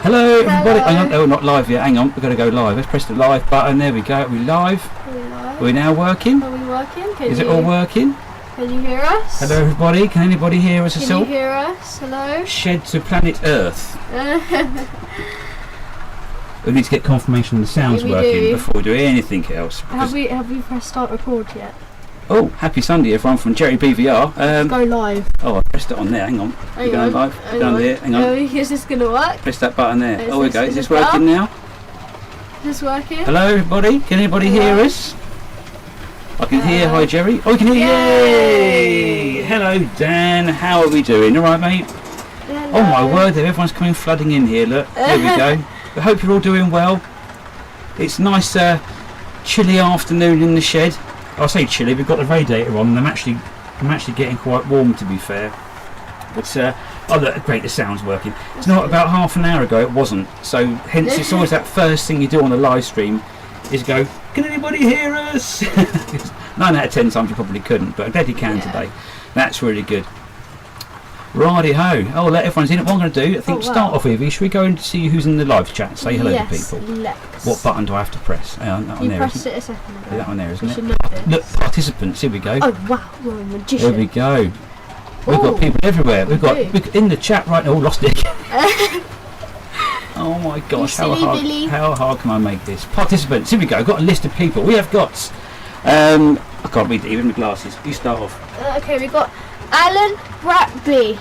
Hello everybody. Hang on, oh, not live yet. Hang on, we've got to go live. Let's press the live button. There we go. Are we live? Are we live? Are we now working? Are we working? Is it all working? Can you hear us? Hello everybody. Can anybody hear us at all? Can you hear us? Hello? Shed to planet Earth. We need to get confirmation the sound's working before we do anything else. Have we pressed start record yet? Oh, happy Sunday everyone from Jerry BVR. Let's go live. Oh, I pressed it on there. Hang on. We're going live. Down there. Hang on. Is this going to work? Press that button there. Oh, we go. Is this working now? Is this working? Hello everybody. Can anybody hear us? I can hear. Hi Jerry. Oh, we can hear. Yay! Hello Dan. How are we doing? All right, mate. Hello. Oh my word! Everyone's coming flooding in here. Look. There we go. I hope you're all doing well. It's nice, chilly afternoon in the shed. I say chilly. We've got the radiator on, and I'm actually getting quite warm, to be fair. But oh look, great! The sound's working. It's not about half an hour ago. It wasn't. So hence, it's always that first thing you do on a live stream is go. Can anybody hear us? 9 out of 10 times you probably couldn't, but I'm glad you can today. That's really good. Righty ho! Oh, let everyone's in. What I'm going to do, I think, start off with. Should we go and see who's in the live chat? Say hello to people. Let's. What button do I have to press? That one you there, pressed it a second ago. that one there, isn't you it? should know this. Look, participants. Here we go. Oh wow, you're a magician. There we go. We've got people everywhere. We've got in the chat right now. Oh, lost it. Oh my gosh! How hard can I make this? Participants. Here we go. I've got a list of people. We have got. I can't read it even with my glasses. You start off. Okay, we got Alan Bratby.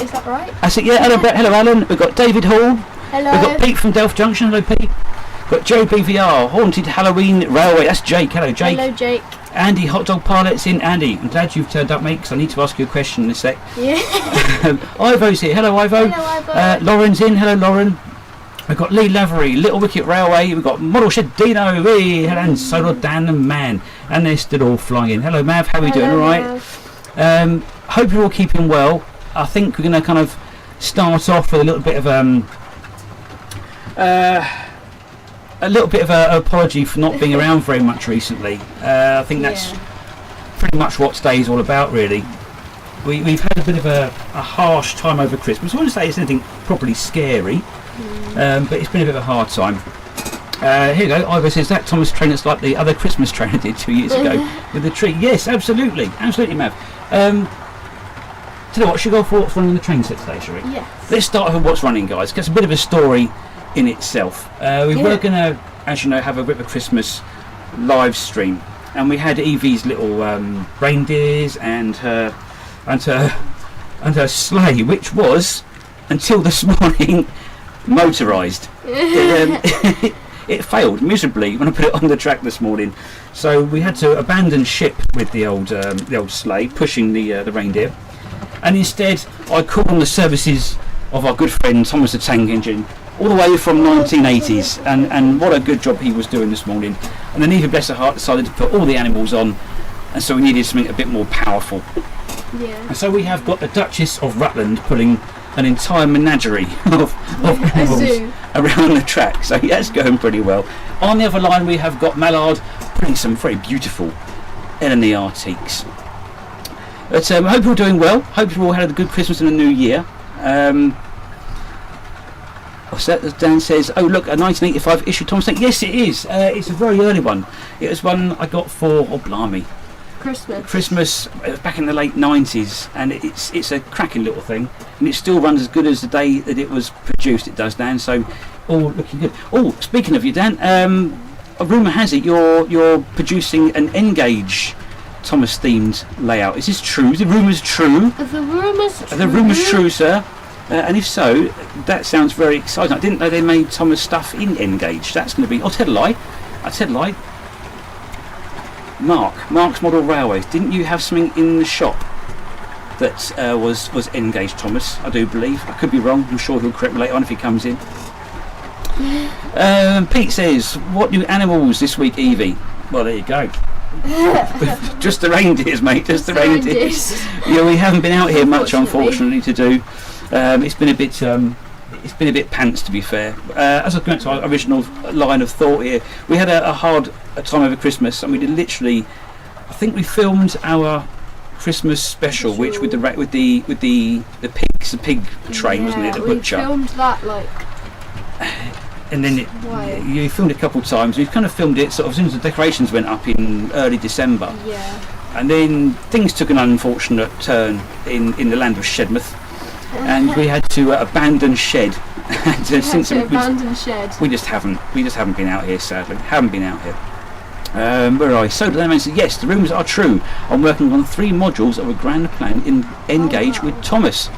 Is that right? That's it, yeah. Hello, Alan. We've got David Hall. Hello. We've got Pete from Delft Junction. Hello, Pete. We've got Joe BVR. Haunted Halloween Railway. That's Jake. Hello, Jake. Hello, Jake. Andy, Hot Dog Pilot's in. Andy, I'm glad you've turned up, mate, because I need to ask you a question in a sec. Yeah. Ivo's here. Hello, Ivo. Hello, Ivo. Lauren's in. Hello, Lauren. We've got Lee Lavery, Little Wicket Railway. We've got Model Shed Dino. And Solar Dan and Man. And they're still all flying in. Hello, Mav. How are we doing? All right. Hope you're all keeping well. I think we're going to kind of start off with a little bit of an apology for not being around very much recently. I think that's pretty much what today's all about, really. We've had a bit of a harsh time over Christmas. I wouldn't say it's anything properly scary, but it's been a bit of a hard time. Here you go. Ivor says that Thomas train that's like the other Christmas train I did 2 years ago with the tree. Yes, absolutely, Mav. Tell you what, should we go for what's running the train set today, shall we? Yes. Let's start with what's running, guys, because it's a bit of a story in itself. We were going to, as you know, have a bit of a Christmas live stream, and we had Evie's little reindeers and her sleigh, which was, until this morning, motorised. It failed miserably when I put it on the track this morning, so we had to abandon ship with the old sleigh, pushing the reindeer. And instead, I called on the services of our good friend Thomas the Tank Engine, all the way from 1980s, and what a good job he was doing this morning. And then Eva, bless her heart, decided to put all the animals on, and so we needed something a bit more powerful. Yeah. And so we have got the Duchess of Rutland pulling an entire menagerie of animals around the track, so that's going pretty well. On the other line, we have got Mallard putting some very beautiful Eleni Artiques. But I hope you're all doing well. Hope you all had a good Christmas and a New Year. What's that? As Dan says, oh look, a 1985 issue Thomas Tank. Yes, it is. It's a very early one. It was one I got for, oh blimey, Christmas. It was back in the late 90s, and it's a cracking little thing, and it still runs as good as the day that it was produced. It does, Dan. So, all looking good. Oh, speaking of you, Dan, a rumour has it you're producing an N-Gauge Thomas themed layout. Is this true? The rumour's true. The rumour's true, sir. And if so, that sounds very exciting. I didn't know they made Thomas stuff in N-Gauge. That's going to be. I'll tell a lie. Mark's Model Railways. Didn't you have something in the shop that was N-Gauge, Thomas? I do believe. I could be wrong. I'm sure he'll correct me later on if he comes in. Pete says, "What new animals this week, Evie?" Well, there you go. Just the reindeers, mate. Just the reindeers. Yeah, we haven't been out here much, unfortunately, to do. It's been a bit pants, to be fair. As I went to our original line of thought here, we had a hard time over Christmas, and we did literally. I think we filmed our Christmas special, which with the pig train, wasn't it? The butcher. We filmed that like and then you filmed it a couple of times. We've kind of filmed it sort of as soon as the decorations went up in early December. Yeah. And then things took an unfortunate turn in the land of Shedmouth, and we had to abandon shed. And since shed. We just haven't been out here, sadly. Haven't been out here. Where are I? So the man said, yes, the rumours are true. I'm working on 3 modules of a grand plan in Engage with Thomas.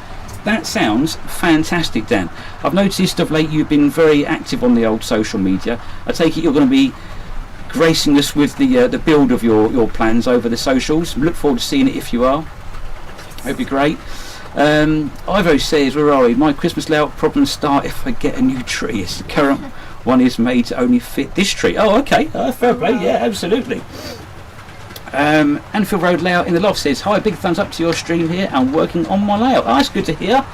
That sounds fantastic, Dan. I've noticed of late you've been very active on the old social media. I take it you're going to be gracing us with the build of your plans over the socials. Look forward to seeing it if you are. It'd be great. Ivo says, where are we? My Christmas layout problems start if I get a new tree. It's the current one is made to only fit this tree. Oh, okay. Fair play. Yeah, absolutely. Anfield Road layout in the loft says, hi, big thumbs up to your stream here and working on my layout. Oh, that's good to hear.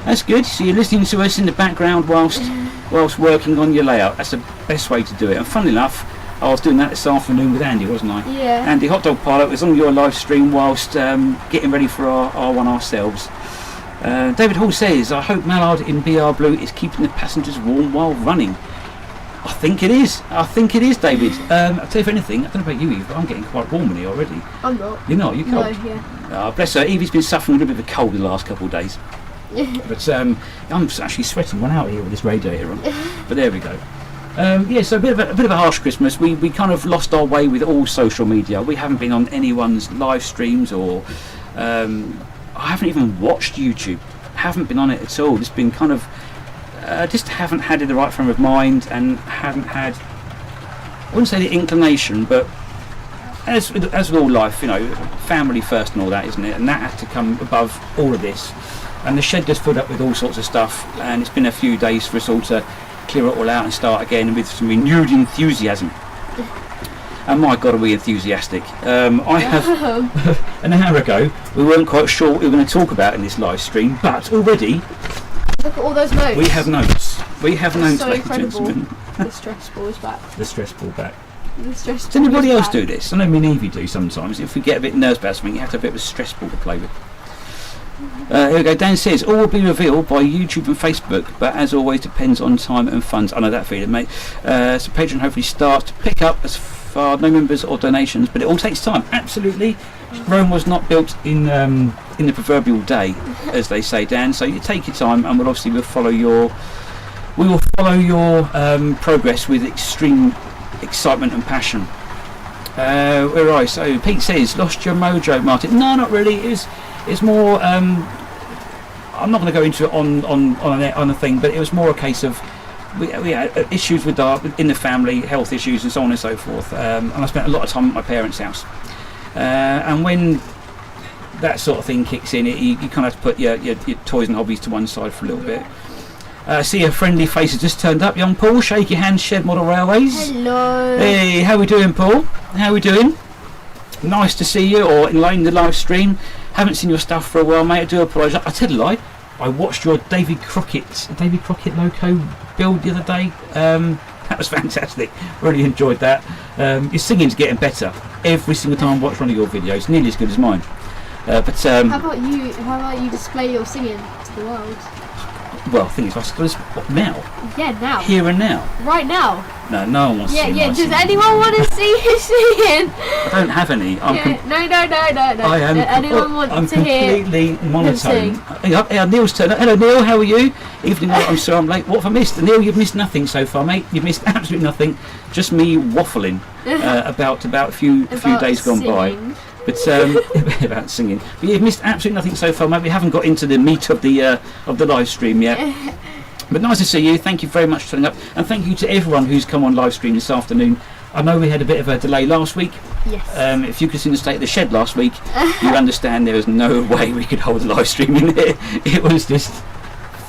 That's good. So you're listening to us in the background whilst working on your layout. That's the best way to do it. And funnily enough, I was doing that this afternoon with Andy, wasn't I? Yeah. Andy Hot Dog Pilot was on your live stream whilst getting ready for our one ourselves. David Hall says, I hope Mallard in BR Blue is keeping the passengers warm while running. I think it is, David. I'll tell you anything, I don't know about you, Eve, but I'm getting quite warm in here already. I'm not. You're not? You're cold? No, yeah. Oh, bless her. Evie's been suffering a little bit of a cold the last couple of days. But I'm actually sweating one out here with this radiator on. But there we go. So a bit of a harsh Christmas. We kind of lost our way with all social media. We haven't been on anyone's live streams or I haven't even watched YouTube. Haven't been on it at all. It's been kind of just haven't had it the right frame of mind and haven't had, I wouldn't say the inclination, but as with all life, you know, family first and all that, isn't it? And that has to come above all of this. And the shed just filled up with all sorts of stuff, and it's been a few days for us all to clear it all out and start again with some renewed enthusiasm. And my God, are we enthusiastic. I have, an hour ago, we weren't quite sure what we were going to talk about in this live stream, but already, look at all those notes. we have notes. We have notes, So ladies and incredible. gentlemen. The stress ball is back. The stress ball back. The stress Does ball anybody is else back. do this? I know me and Evie do sometimes. If we get a bit nervous about something, you have to have a bit of a stress ball to play with. Here we go. Dan says, all will be revealed by YouTube and Facebook, but as always depends on time and funds. I know that feeling, mate. So Patreon hopefully starts to pick up as far no members or donations, but it all takes time. Absolutely. Rome was not built in the proverbial day, as they say, Dan. So you take your time, and we'll follow your progress with extreme excitement and passion. Where are I? So Pete says, lost your mojo, Martin. No, not really. It's more. I'm not going to go into it on a thing, but it was more a case of we had issues with in the family, health issues, and so on and so forth. And I spent a lot of time at my parents' house. And when that sort of thing kicks in, you kind of have to put your toys and hobbies to one side for a little bit. See a friendly face has just turned up, young Paul. Shake your hand, Shed Model Railways. Hello. Hey, how we doing, Paul? How we doing? Nice to see you, or in the live stream. Haven't seen your stuff for a while, mate. I do apologise. I tell you a lie. I watched your Davy Crockett loco build the other day. That was fantastic. Really enjoyed that. Your singing's getting better every single time I watch one of your videos. Nearly as good as mine. How about you display your singing to the world? Well, I think it's what now? Yeah, now. Here and now. Right now. No one wants to see my Does singing. anyone want to see you singing? I don't have any. No. I am. Anyone want I'm to hear completely monotone. sing? Hey, Neil's turn up. Hello, Neil. How are you? Evening. I'm sorry I'm late. What have I missed? Neil, you've missed nothing so far, mate. You've missed absolutely nothing. Just me waffling about a few days gone by. But about singing. But you've missed absolutely nothing so far, mate. We haven't got into the meat of the live stream yet. But nice to see you. Thank you very much for turning up, and thank you to everyone who's come on live stream this afternoon. I know we had a bit of a delay last week. Yes. If you could see the state of the shed last week, you understand there was no way we could hold a live stream in there. It was just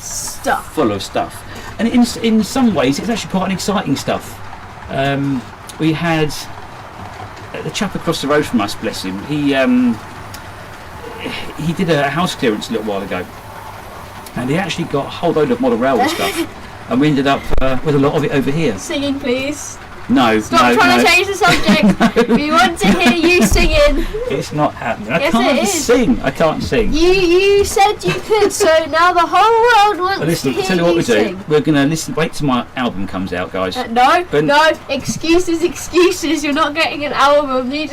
stuff. Full of stuff, and in some ways it's actually quite an exciting stuff. We had the chap across the road from us, bless him. He did a house clearance a little while ago, and he actually got a whole load of model railway stuff, and we ended up with a lot of it over here. Singing, please. No, Stop trying to change the subject. We want to hear you singing. It's not happening. I Yes, can't it is. sing. I can't sing. You said you could, so now the whole world wants Listen, to hear tell you what we do. sing. We're gonna listen. Wait till my album comes out, guys. No, But- no, excuses. You're not getting an album. We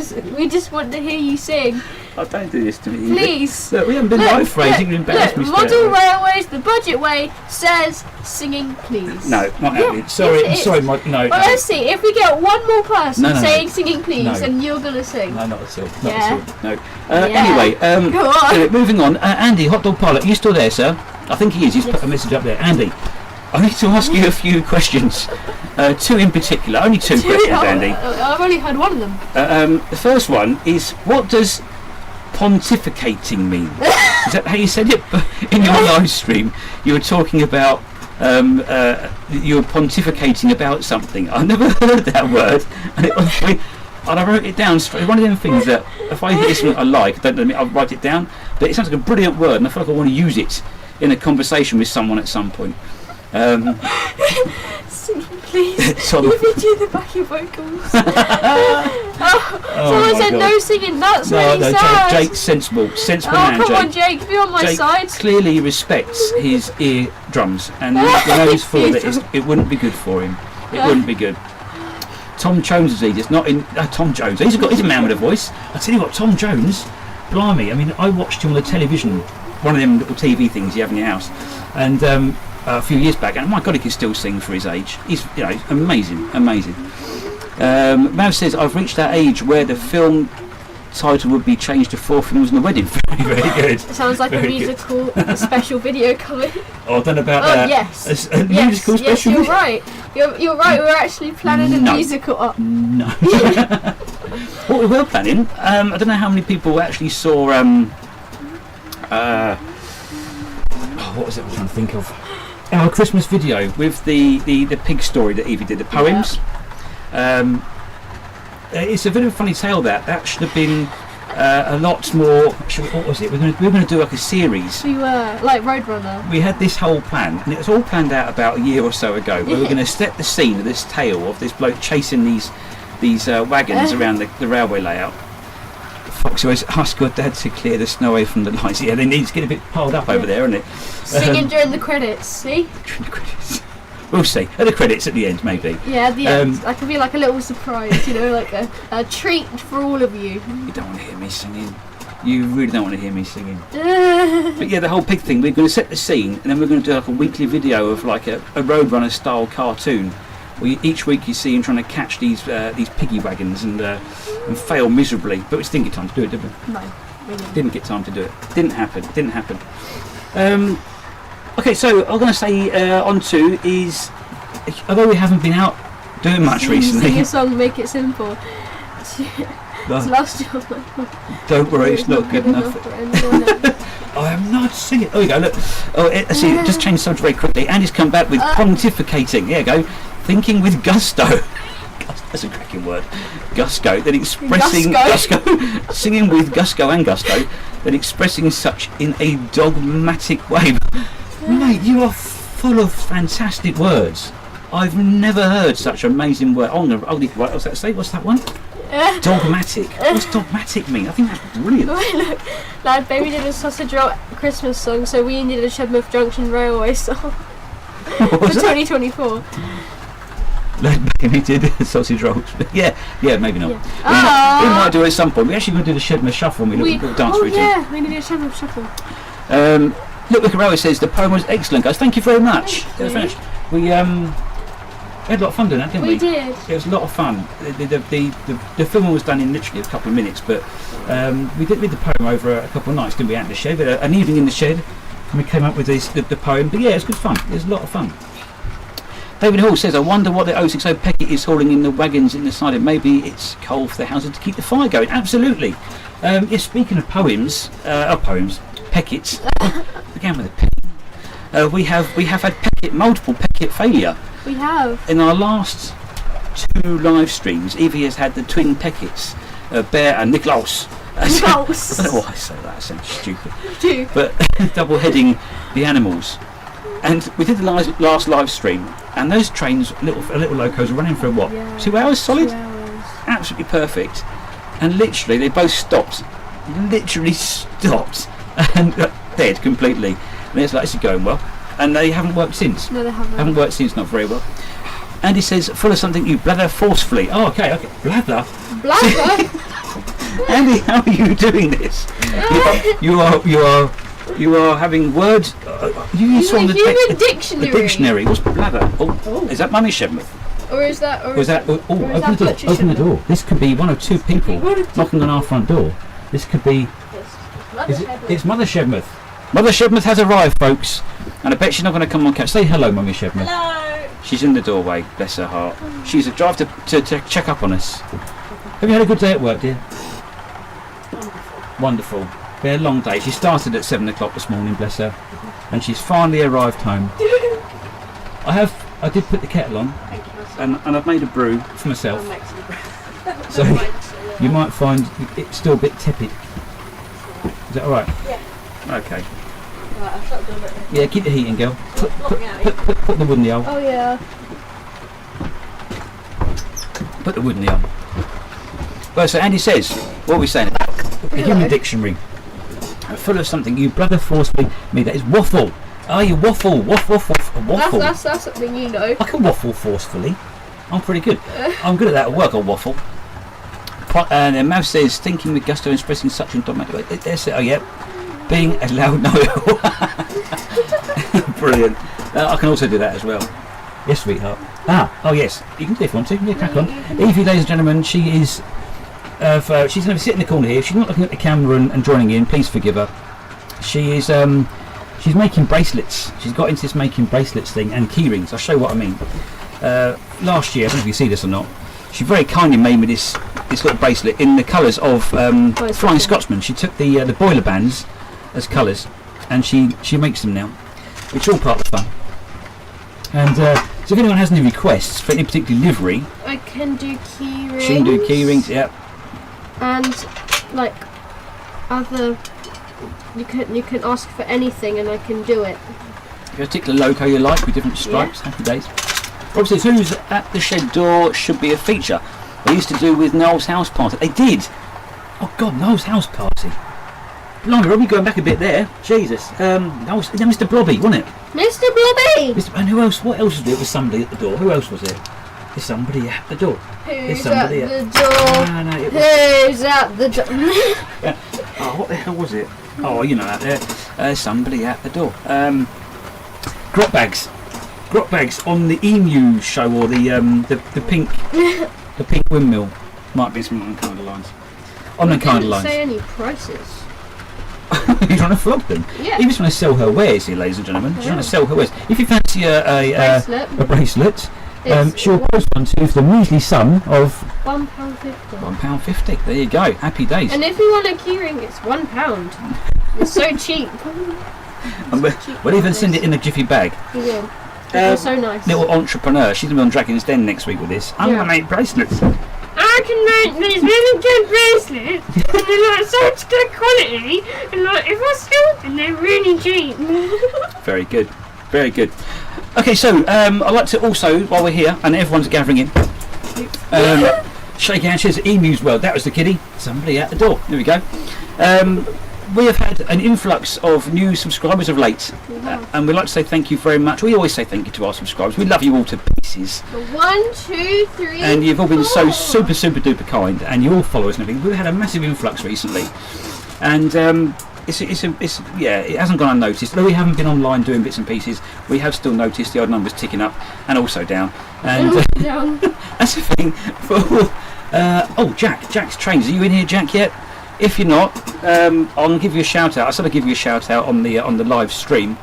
just want to hear you sing. Oh, don't do this to me. Please. Look, we haven't been live phrasing. You embarrass me. straight Model away. Railways, the budget way, says singing please. No, not Yeah, happening. Sorry, yes, it sorry, is. no. Well, let's see. If we get one more person No. saying singing please, No. then you're gonna sing. No, not at all. Not Yeah. at all. No. Yeah. Anyway, Go on. moving on. Andy, Hot Dog Pilot, you still there, sir? I think he is. He's put a message up there. Andy, I need to ask you a few questions. Two in particular. Only two questions, Andy. I've only heard one of them. The first one is, what does pontificating mean? Is that how you said it? In your live stream, you were talking about you were pontificating about something. I never heard that word, and I wrote it down. One of them things that if I hear something I like, I'll write it down. But it sounds like a brilliant word, and I feel like I want to use it in a conversation with someone at some point. Singing please. Tom- Let me do the backing vocals. Oh Someone my said God. no singing. That's really sad. Jake's sensible Oh, man. come Jake. on, Jake. Be on my Jake side. clearly respects his eardrums, and knows full that it wouldn't be good for him. It wouldn't be good. Tom Jones disease. It's not in Tom Jones. He's a man with a voice. I tell you what, Tom Jones, blimey. I mean, I watched him on the television, one of them little TV things you have in your house, and a few years back, and my God, he can still sing for his age. He's amazing. Mav says, I've reached that age where the film title would be changed to Four Films and a Wedding. Very good. It sounds like Very a musical special video coming. Oh, I don't know about Oh, that. yes. A musical Yes, special you're video? right. You're right. We're actually planning a No. musical. Oh, No. What we were planning, I don't know how many people actually saw. What was it I was trying to think of? Our Christmas video with the pig story that Evie did, the poems. It's a bit of a funny tale that should have been a lot more. What was it? We were going to do like a series. we were like Roadrunner. We had this whole plan, and it was all planned out about a year or so ago. We were going to set the scene of this tale of this bloke chasing these wagons around the railway layout. Foxy always asked your dad to clear the snow away from the lights. Yeah, they need to get a bit piled up over there, isn't it? Singing during the credits. See? During the credits. We'll see. At the credits at the end, maybe. Yeah, at the end. That could be like a little surprise, like a treat for all of you. You don't want to hear me singing. You really don't want to hear me singing. But yeah, the whole pig thing, we're going to set the scene, and then we're going to do like a weekly video of like a Roadrunner style cartoon. Where each week you see him trying to catch these piggy wagons and fail miserably. But we just didn't get time to do it, did we? No, we didn't. Didn't get time to do it. Didn't happen. Okay, so I'm going to say on to is, although we haven't been out doing much recently. Sing a song, make it simple. It's lost your Don't worry, it's not good enough. for anyone else. I am not singing. Oh, you go. Look. Oh, let's see. Just change the subject very quickly. Andy's come back with pontificating. There you go. Thinking with gusto. That's a cracking word. Gusto. Then expressing Gusto. gusto. Singing with gusto and gusto. Then expressing such in a dogmatic way. Mate, you are full of fantastic words. I've never heard such amazing words. What was that say? What's that one? Dogmatic. What's dogmatic mean? I think that's brilliant. Look, Lad Baby did a sausage roll Christmas song, so we needed a Shedmouth Junction Railway song What for was that? 2024. Maybe did sausage rolls. Yeah, maybe not. Yeah. We might do it at some point. We're actually going to do the Shedmouth Shuffle when we dance routine. Yeah, we need a Shedmouth Shuffle. Look, Carrera says the poem was excellent, guys. Thank you very much. Thank you. We had a lot of fun doing that, didn't we? We did. It was a lot of fun. The film was done in literally a couple of minutes, but we did read the poem over a couple of nights, didn't we, out in the shed? We had an evening in the shed, and we came up with the poem. But yeah, it was good fun. It was a lot of fun. David Hall says, I wonder what the 060 Peckett is hauling in the wagons in the side. Maybe it's coal for the houses to keep the fire going. Absolutely. Yes, speaking of poems, Pecketts. Began with a P. We have had multiple Peckett failure. We have. In our last two live streams, Evie has had the twin Pecketts, Bear and Niklaus. I don't know why I say that. It sounds stupid. Do. But double heading the animals. And we did the last live stream, and those trains, little locos, were running for what? Yeah. 2 hours solid? 2 hours. Absolutely perfect. And literally, they both stopped. Literally stopped. And dead completely. And it's like, this is going well. And they haven't worked since. No, they haven't. Haven't worked since, not very well. Andy says, full of something you blather forcefully. Oh, okay. Blather? Blather? Andy, how are you doing this? You are having words. You use from the human dictionary. The dictionary. What's blather? Oh, is that Mummy Shedmouth? Or is that? Open the door. This could be one of two people knocking on our front door. This could be. It's Mother Shedmouth. Mother Shedmouth has arrived, folks, and I bet she's not going to come on catch. Say hello, Mummy Shedmouth. Hello. She's in the doorway. Bless her heart. She's arrived to check up on us. Have you had a good day at work, dear? Wonderful. Been a long day. She started at 7 o'clock this morning, bless her, and she's finally arrived home. I did put the kettle on, and I've made a brew for myself. So you might find it's still a bit tepid. Is that all right? Yeah. Okay. Right, I'll shut the door. Yeah, keep the heating, girl. Put the wood in the oven. Oh yeah. Put the wood in the oven. Well, so Andy says, what are we saying? The human dictionary. Full of something you brother forcefully me. That is waffle. Oh, you waffle. Waffle. That's something you know. I can waffle forcefully. I'm pretty good. I'm good at that at work. I'll waffle. And then Mouse says, thinking with gusto, expressing such and dogmatic. Oh, yeah. Being a loud know-it-all. Brilliant. I can also do that as well. Yes, sweetheart. Oh yes. You can do it if you want to. Yeah, crack on. Evie, ladies and gentlemen, she is. She's going to sit in the corner here. She's not looking at the camera and joining in. Please forgive her. She is. She's making bracelets. She's got into this making bracelets thing and key rings. I'll show you what I mean. Last year, I don't know if you see this or not. She very kindly made me this little bracelet in the colours of Flying Scotsman. She took the boiler bands as colours, and she makes them now. It's all part of the fun. And so if anyone has any requests for any particular livery, I can do key rings. she can do key rings. Yeah. And like other, you can ask for anything, and I can do it. If you have a particular logo you like with different stripes, happy days. Rob says, who's at the shed door should be a feature. They used to do with Noel's house party. They did. Oh God, Noel's house party. Blimey, Robbie, going back a bit there. Jesus. Mr. Blobby, wasn't it? Mr. Blobby! And who else? What else was there? Was somebody at the door? Who else was there? There's somebody at the door. Who's at the door? Who's at the door? Oh, what the hell was it? Oh, you know out there. Somebody at the door. Grot bags on the emu show, or the pink the pink windmill. Might be some kind of lines. On the kind of lines. Say any prices. You're trying to flog them. Yeah. He was trying to sell her wares here, ladies and gentlemen. She's trying to sell her wares. If you fancy a bracelet, she'll post one to you for the measly sum of £1.50. £1.50. There you go. Happy days. And if you want a keyring, it's £1. It's so cheap. We'll even send it in a jiffy bag. You will. They're so nice. Little entrepreneur. She's going to be on Dragon's Den next week with this. I'm going to make bracelets. I can make these really good bracelets, and they're like such good quality, and like if I steal them, they're really cheap. Very good, very good. Okay, so I'd like to also, while we're here and everyone's gathering in, shake hands. Says Emu's World. That was the kiddie. Somebody at the door. There we go. We have had an influx of new subscribers of late, and we'd like to say thank you very much. We always say thank you to our subscribers. We love you all to pieces. 1, 2, 3. And you've all been so 4. super duper kind, and you all follow us and everything. We've had a massive influx recently, and it hasn't gone unnoticed. Though we haven't been online doing bits and pieces, we have still noticed the odd numbers ticking up and also down. And that's the thing. Jack's trains. Are you in here, Jack, yet? If you're not, I'll give you a shout out. I said I'd give you a shout out on the live stream.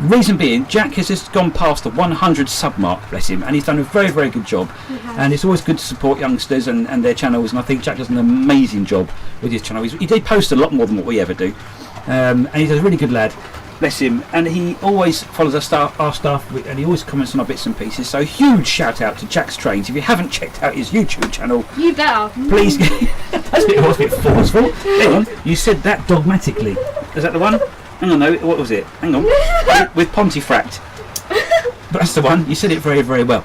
Reason being, Jack has just gone past the 100 sub mark, bless him, and he's done a very, very good job. And it's always good to support youngsters and their channels, and I think Jack does an amazing job with his channel. He posts a lot more than what we ever do, and he's a really good lad, bless him. And he always follows our stuff, and he always comments on our bits and pieces. So huge shout out to Jack's Trains. If you haven't checked out his YouTube channel, you better. Please. That's a bit forceful. Hang on, you said that dogmatically. Is that the one? Hang on, no, what was it? Hang on. With Pontefract. But that's the one. You said it very, very well.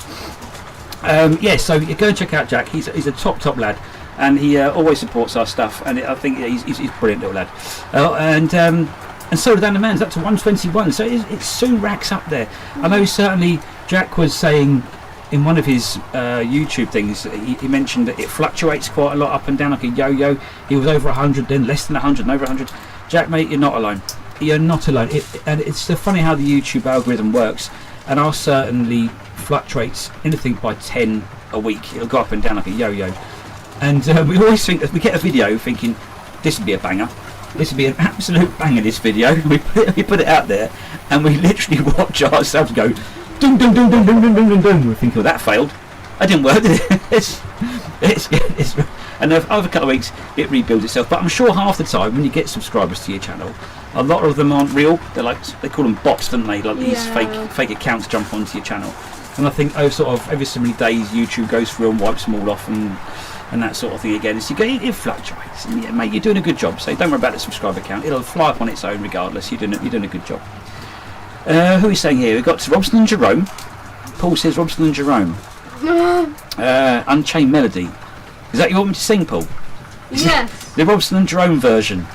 Yeah, so you go and check out Jack. He's a top lad, and he always supports our stuff. And I think he's a brilliant little lad. And so Dan the Man's up to 121. So it soon racks up there. I know certainly Jack was saying in one of his YouTube things, he mentioned that it fluctuates quite a lot up and down like a yo-yo. He was over 100, then less than 100, and over 100. Jack, mate, you're not alone. You're not alone. And it's so funny how the YouTube algorithm works. And ours certainly fluctuates anything by 10 a week. It'll go up and down like a yo-yo. And we always think that we get a video thinking this would be a banger. This would be an absolute banger, this video. We put it out there and we literally watch ourselves go dum dum dum dum dum dum dum dum dum. We think, oh, that failed. That didn't work, did it? And over a couple of weeks it rebuilds itself. But I'm sure half the time when you get subscribers to your channel, a lot of them aren't real. They call them bots, don't they? Like these fake accounts jump onto your channel. And I think every so many days YouTube goes through and wipes them all off and that sort of thing again. So it fluctuates. And yeah, mate, you're doing a good job. So don't worry about the subscriber count. It'll fly up on its own regardless. You're doing a good job. Who are we saying here? We've got Robson and Jerome. Paul says Robson and Jerome. Unchained Melody. Is that you want me to sing, Paul? Yes. The Robson and Jerome version.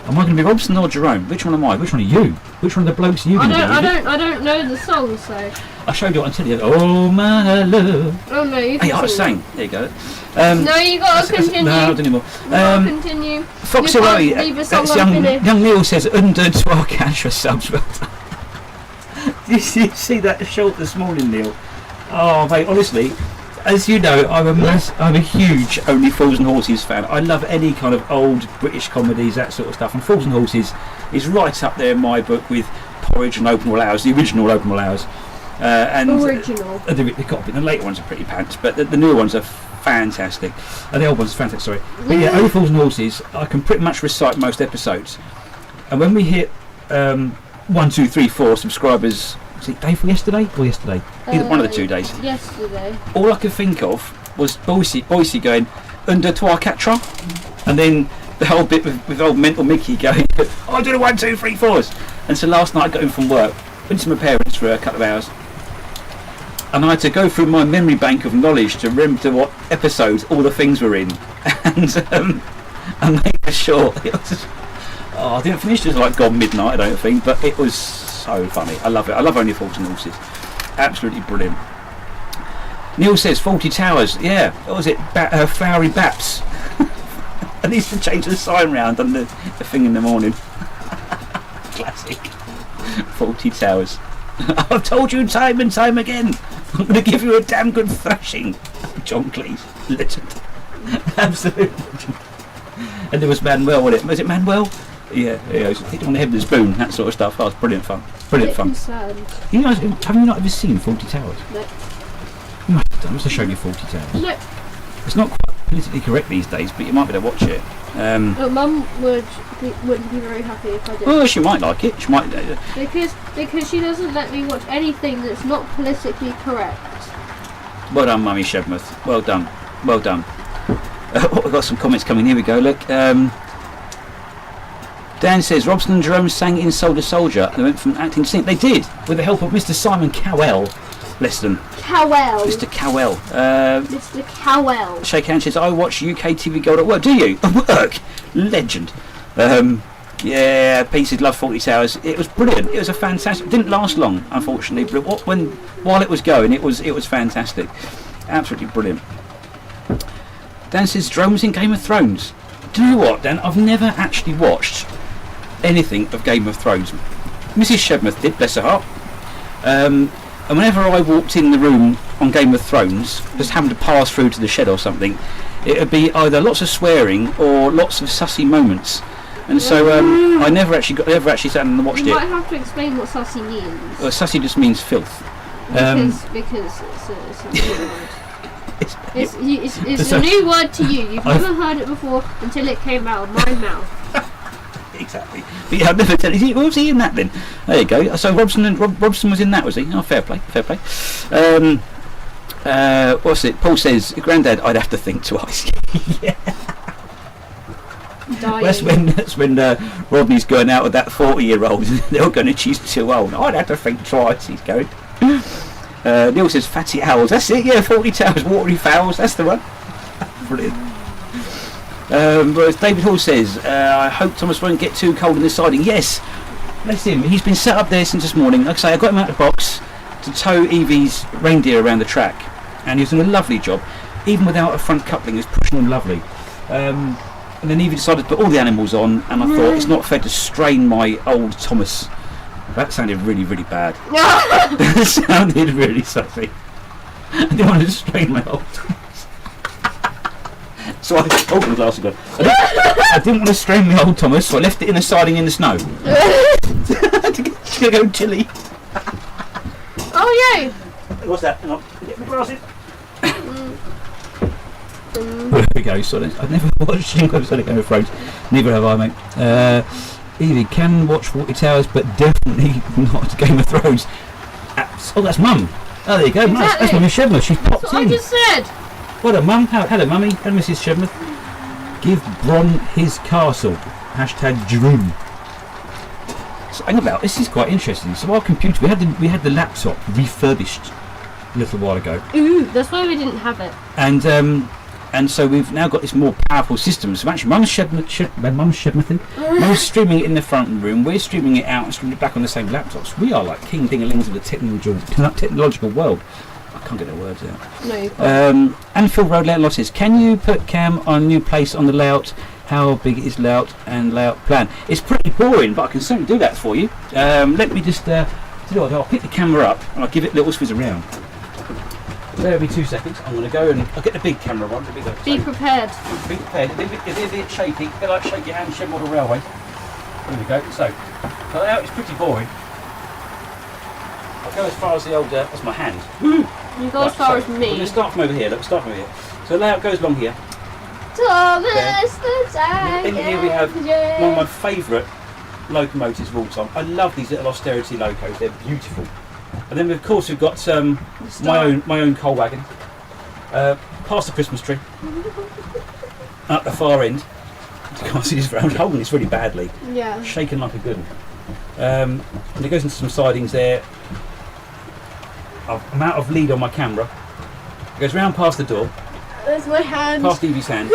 Am I going to be Robson or Jerome? Which one am I? Which one are you? Which one of the blokes are you going to be? I don't know the song, so. I showed you on telly. Oh my love. Oh no, you can I was saying. There you go. No, you got to continue. No, I don't anymore. Continue. Foxy Roy. That's young Neil says under 12 cash or subs. Did you see that short this morning, Neil? Oh mate, honestly, as you know, I'm a huge Only Fools and Horses fan. I love any kind of old British comedies, that sort of stuff. And Fools and Horses is right up there in my book with Porridge and Open All Hours, the original Open All Hours. Original. The later ones are pretty pants, but the newer ones are fantastic. The old ones are fantastic, sorry. But yeah, Only Fools and Horses, I can pretty much recite most episodes. And when we hit 1, 2, 3, 4 subscribers, was it day for yesterday or yesterday? Either one of the 2 days. Yesterday. All I could think of was Boise going under 12 quatre, and then the whole bit with old mental Mickey going, I do the 1, 2, 3, 4s. And so last night I got in from work, went to my parents for a couple of hours, and I had to go through my memory bank of knowledge to remember what episodes all the things were in, and make sure. I didn't finish this like gone midnight, I don't think, but it was so funny. I love it. I love Only Fools and Horses. Absolutely brilliant. Neil says 40 Towers. Yeah, what was it? Flowery Baps. I need to change the sign round on the thing in the morning. Classic. 40 Towers. I've told you time and time again. I'm going to give you a damn good thrashing. John Cleese. Legend. Absolute legend. And there was Manuel, wasn't it? Was it Manuel? Yeah, he was hit on the head with a spoon, that sort of stuff. Oh, it's brilliant fun. Brilliant fun. Have you not ever seen 40 Towers? No. You must have done. I must have shown you 40 Towers. No. It's not quite politically correct these days, but you might be able to watch it. Mum wouldn't be very happy if I did. Well, she might like it. She might. Because she doesn't let me watch anything that's not politically correct. Well done, Mummy Shedmouth. Well done. Well done. We've got some comments coming. Here we go. Look. Dan says Robson and Jerome sang in Soldier Soldier and they went from acting to singing. They did, with the help of Mr. Simon Cowell. Bless them. Cowell. Mr. Cowell. Mr. Cowell. Shake hands says, I watch UK TV Gold at work. Do you? At work? Legend. Yeah, Pete said love 40 Towers. It was brilliant. It was a fantastic. It didn't last long, unfortunately, but while it was going, it was fantastic. Absolutely brilliant. Dan says Jerome was in Game of Thrones. Do you know what, Dan? I've never actually watched anything of Game of Thrones. Mrs. Shedmouth did, bless her heart. And whenever I walked in the room on Game of Thrones, just having to pass through to the shed or something, it would be either lots of swearing or lots of sussy moments. And so I never actually sat down and watched it. You might have to explain what sussy means. Well, sussy just means filth. Because it's a new word. It's a new word to you. You've never heard it before until it came out of my mouth. Exactly. But yeah, I've never tell you. Was he in that then? There you go. So Robson was in that, was he? Oh, fair play. Fair play. What's it? Paul says, Grandad, I'd have to think twice. Yeah. That's when Rodney's going out with that 40-year-old. They're all going to choose too old. I'd have to think twice. He's going. Neil says fatty owls. That's it. Yeah, 40 towers, watery fowls. That's the one. Brilliant. Whereas David Hall says, I hope Thomas won't get too cold in the siding. Yes, bless him. He's been set up there since this morning. Like I say, I got him out of the box to tow Evie's reindeer around the track, and he's doing a lovely job. Even without a front coupling, he's pushing them lovely. And then Evie decided to put all the animals on, and I thought it's not fair to strain my old Thomas. That sounded really, really bad. That sounded really sussy. I didn't want to strain my old Thomas. So I opened the glass again. I didn't want to strain my old Thomas, so I left it in the siding in the snow. It's going to go chilly. Oh, yay! What's that? Hang on. Get my glasses. There we go, Sonic. I've never watched Sonic Game of Thrones. Neither have I, mate. Evie can watch 40 Towers, but definitely not Game of Thrones. Oh, that's Mum. Oh, there you go. Exactly. That's Mummy Shedmouth. She's popped in. That's what I just said. Well done, Mum. Hello, Mummy. Hello, Mrs. Shedmouth. Give Bron his castle. #Drew. So, hang about. This is quite interesting. So our computer, we had the laptop refurbished a little while ago. Ooh, that's why we didn't have it. And so we've now got this more powerful system. So actually, Mum's streaming it in the front room. We're streaming it out and streaming it back on the same laptops. We are like king ding-a-lings of the technological world. I can't get the words out. No, you can't. And Phil Road Layout says, can you put Cam on a new place on the layout? How big is layout and layout plan? It's pretty boring, but I can certainly do that for you. Let me just I'll pick the camera up and I'll give it a little swizz around. Bear with me 2 seconds. I'm going to go and I'll get the big camera one. Be prepared. Be prepared. It's a bit shaky. A bit like shake your hand, shed model railway. There we go. So the layout is pretty boring. I'll go as far as the old. That's my hand. You go as far as me. I'm going to start from over here. Start from over here. So the layout goes along here. Thomas the Tank. In here we have one of my favourite locomotives of all time. I love these little austerity locos. They're beautiful. And then of course we've got my own coal wagon. Past the Christmas tree. At the far end. You can't see this. I'm holding this really badly. Yeah. Shaking like a good one. And it goes into some sidings there. I'm out of lead on my camera. It goes round past the door. There's my hand. Past Evie's hand.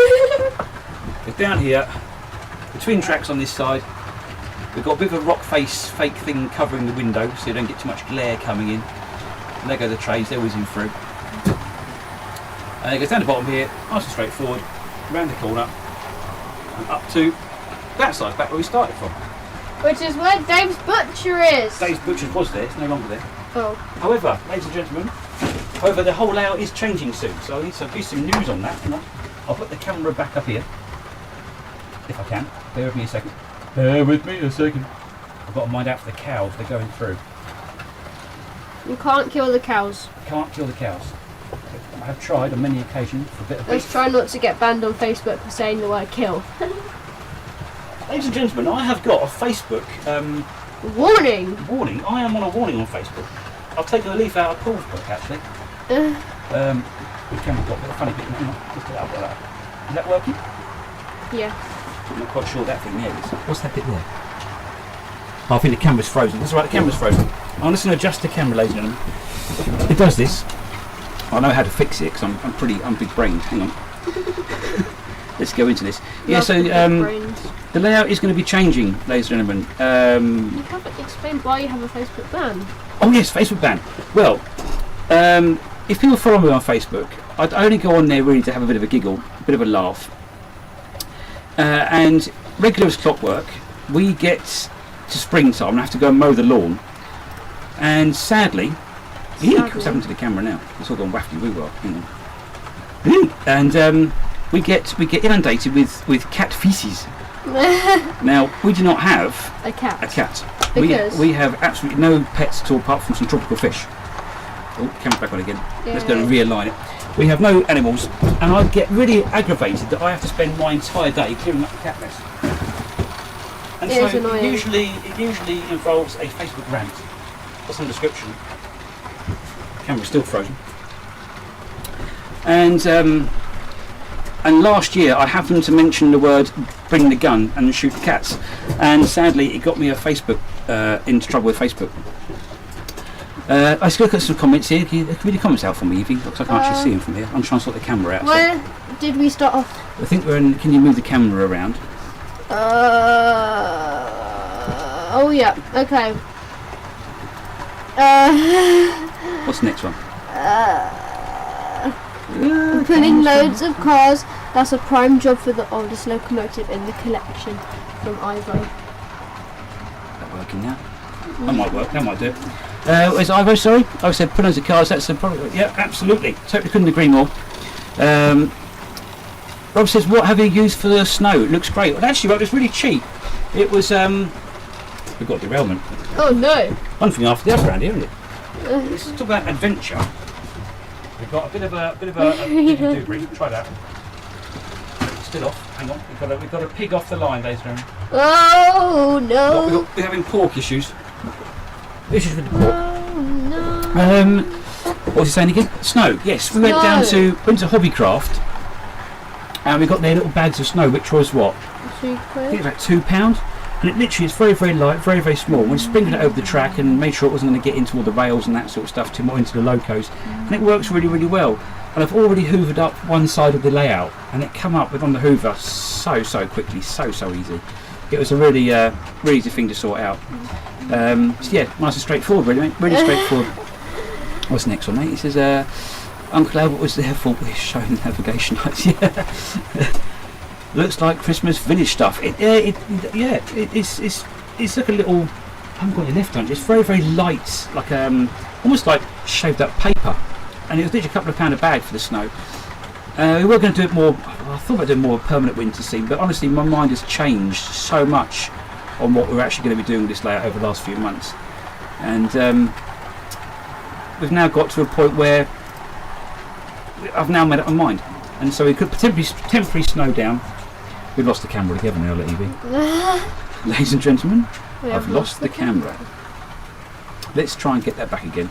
Goes down here. Between tracks on this side. We've got a bit of a rock face fake thing covering the window so you don't get too much glare coming in. And there go the trays, they're whizzing through. And it goes down the bottom here, nice and straightforward, round the corner, and up to that side, back where we started from. Which is where Dave's Butcher is. Dave's Butcher was there, it's no longer there. Oh. However, ladies and gentlemen, the whole layout is changing soon, so I need to do some news on that. I'll put the camera back up here, if I can. Bear with me a second. Bear with me a second. I've got to mind out for the cows, they're going through. You can't kill the cows. Can't kill the cows. I have tried on many occasions for a bit of beef. Let's try not to get banned on Facebook for saying the word kill. Ladies and gentlemen, I have got a Facebook... warning! Warning? I am on a warning on Facebook. I've taken a leaf out of Paul's book, actually. Which camera's got a bit of funny bit. Just put it up like that. Is that working? Yeah. I'm not quite sure that thing there is. What's that bit there? Oh, I think the camera's frozen. That's right, the camera's frozen. I'm just going to adjust the camera, ladies and gentlemen. It does this. I know how to fix it because I'm big brained. Hang on. Let's go into this. Yeah, so the layout is going to be changing, ladies and gentlemen. You haven't explained why you have a Facebook ban. Oh yes, Facebook ban. Well, if people follow me on Facebook, I'd only go on there really to have a bit of a giggle, a bit of a laugh. And regular as clockwork, we get to springtime and have to go and mow the lawn. And sadly, what's happened to the camera now? It's all gone wafty woo well. Hang on. And we get inundated with cat feces. Now we do not have a cat. Because we have absolutely no pets at all apart from some tropical fish. Oh, camera's back on again. Yeah. Let's go and realign it. We have no animals, and I get really aggravated that I have to spend my entire day clearing up the cat mess. And so it usually involves a Facebook rant. That's the description. The camera's still frozen. And last year I happened to mention the word bring the gun and shoot the cats, and sadly it got me a Facebook into trouble with Facebook. Let's look at some comments here. Can you read the comments out for me, Evie? Looks like I can't actually see them from here. I'm trying to sort the camera out. Where did we start off? I think we're in. Can you move the camera around? Oh yeah. Okay. What's the next one? Pulling loads of cars. That's a prime job for the oldest locomotive in the collection. From Ivo. Is that working now? That might work. That might do it. Where's Ivo? Sorry, I said put loads of cars. That's the problem. Yeah, absolutely. Totally couldn't agree more. Rob says, what have you used for the snow? It looks great. Well, actually, Rob, it's really cheap. It was we've got a derailment. Oh no! One thing after the other around here, isn't it? Let's talk about adventure. We've got a bit of a debris. Try that. Still off. Hang on. We've got a pig off the line, ladies and gentlemen. Oh no! We're having pork issues. Issues with the pork. Oh no! What was he saying again? Snow. Yes, we went to Hobbycraft, and we got their little bags of snow, which was what? I think it was about £2. And it literally is very, very light, very, very small. We sprinkled it over the track and made sure it wasn't going to get into all the rails and that sort of stuff, too more into the locos. And it works really, really well. And I've already hoovered up one side of the layout, and it come up with on the hoover so quickly, so easy. It was a really really easy thing to sort out. So yeah, nice and straightforward, really, mate. Really straightforward. What's the next one, mate? He says, Uncle Albert was there for showing the navigation lights. Yeah. Looks like Christmas village stuff. It's like a little. I haven't got your left on. It's very, very light, like almost like shaved up paper. And it was literally a couple of pound a bag for the snow. We were going to do it more. I thought about doing more permanent winter scene, but honestly, my mind has changed so much on what we're actually going to be doing with this layout over the last few months. And we've now got to a point where I've now made up my mind, and so we could temporarily slow down. We've lost the camera together now, Evie. Ladies and gentlemen, I've lost the camera. Let's try and get that back again.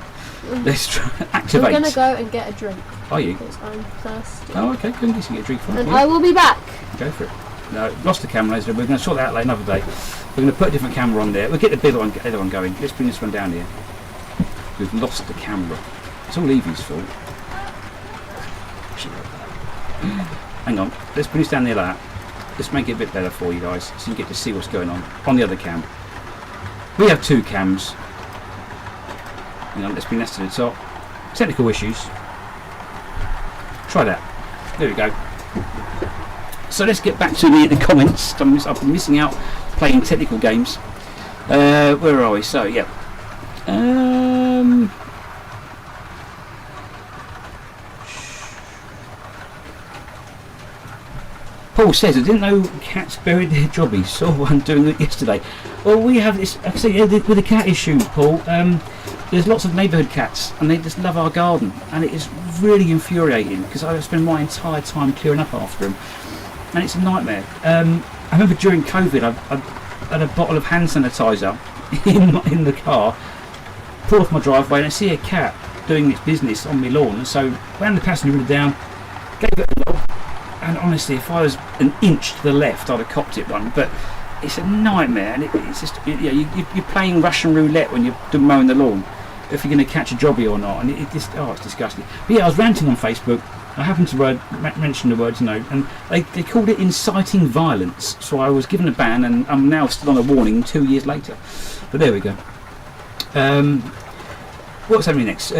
Let's try activate. I'm going to go and get a drink. Are you? Because I'm thirsty. Oh, okay. Go and get a drink for me. And I will be back. Go for it. No, lost the camera. We're going to sort that out later another day. We're going to put a different camera on there. We'll get the bigger one, get the other one going. Let's bring this one down here. We've lost the camera. It's all Evie's fault. Hang on. Let's bring this down there like that. Let's make it a bit better for you guys, so you get to see what's going on the other cam. We have two cams. Hang on, let's bring this to the top. Technical issues. Try that. There we go. So let's get back to the comments. I've been missing out playing technical games. Where are we? So yeah. Paul says, I didn't know cats buried their jobbies. Saw one doing it yesterday. Well, we have this, actually, with the cat issue, Paul, there's lots of neighbourhood cats, and they just love our garden, and it is really infuriating, because I spend my entire time clearing up after them, and it's a nightmare. I remember during COVID, I had a bottle of hand sanitizer in the car, pulled off my driveway, and I see a cat doing its business on my lawn, and so ran the passenger window down, gave it a look. And honestly, if I was an inch to the left, I'd have copped it one. But it's a nightmare, and it's just you're playing Russian roulette when you're mowing the lawn, if you're going to catch a jobby or not. And it's disgusting. But yeah, I was ranting on Facebook. I happened to mention the words no, and they called it inciting violence. So I was given a ban, and I'm now still on a warning 2 years later. But there we go. What's happening next?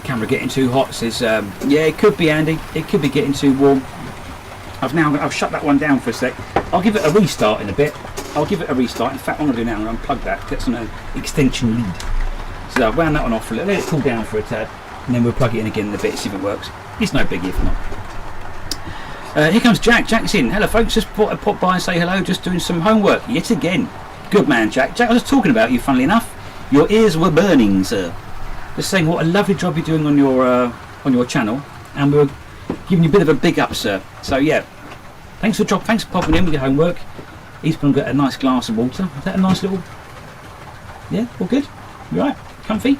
Camera getting too hot, says yeah, it could be, Andy, it could be getting too warm. I've shut that one down for a sec. I'll give it a restart in a bit. In fact, what I'm going to do now is unplug that, get some extension lead. So I've wound that one off for a little, let it cool down for a tad, and then we'll plug it in again in a bit, see if it works. It's no biggie if not. Here comes Jack. Jack's in. Hello folks, just thought I'd pop by and say hello, just doing some homework yet again. Good man, Jack. Jack, I was talking about you, funnily enough. Your ears were burning, sir. Just saying what a lovely job you're doing on your channel, and we were giving you a bit of a big up, sir. So yeah, thanks for popping in with your homework. He's going to get a nice glass of water. Is that a nice little? Yeah, all good. You right? Comfy?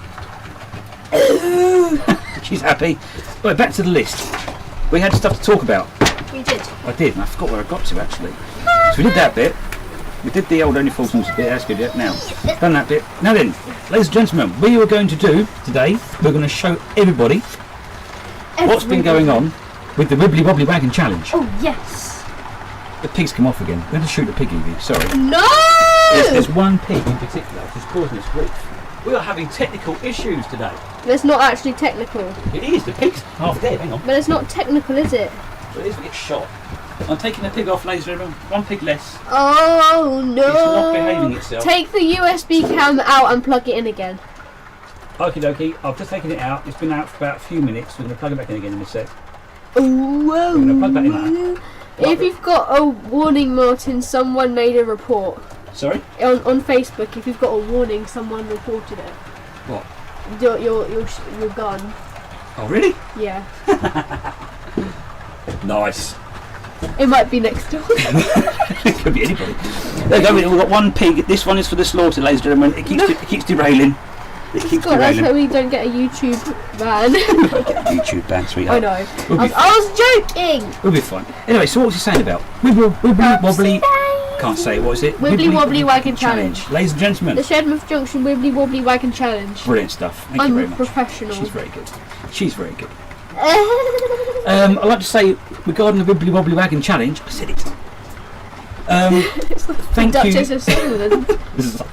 She's happy. Right, back to the list. we had stuff to talk about. We did. I did, and I forgot where I got to actually. So we did that bit. We did the old Only Fools Naughty bit. That's good. Yeah. Now, done that bit. Now then, ladies and gentlemen, we are going to do today. We're going to show everybody what's been going on with the Wibbly Wobbly Wagon Challenge. Oh yes. The pig's come off again. We're going to shoot the pig, Evie. Sorry. No. There's one pig in particular who's causing us grief. We are having technical issues today. It's not actually technical. It is. The pig's half dead. Hang on. But it's not technical, is it? But it is. We get shot. I'm taking the pig off, ladies and gentlemen. One pig less. Oh no! It's not behaving itself. Take the USB cam out and plug it in again. Okie dokie. I've just taken it out. It's been out for about a few minutes. We're going to plug it back in again in a sec. Whoa. We're going to plug that in now. If you've got a warning, Martin, someone made a report. Sorry? On Facebook, if you've got a warning, someone reported it. What? Your gun. Oh, really? Yeah. Nice. It might be next door. It could be anybody. There you go. We've got one pig. This one is for the slaughter, ladies and gentlemen. It keeps derailing. It keeps God, that's derailing. why we don't get a YouTube ban. We won't get a YouTube ban, sweetheart. I know. We'll I was joking. We'll be fine. Anyway, so what was he saying about? Wibbly Wobbly. Can't say it. What is it? Wibbly Wobbly Wagon Challenge. Ladies and gentlemen. The Shedmouth Junction Wibbly Wobbly Wagon Challenge. Brilliant stuff. Thank you very much. I'm a professional. She's very good. She's very good. I'd like to say regarding the Wibbly Wobbly Wagon Challenge, I said it. Thank you. Duchess of Sutherland.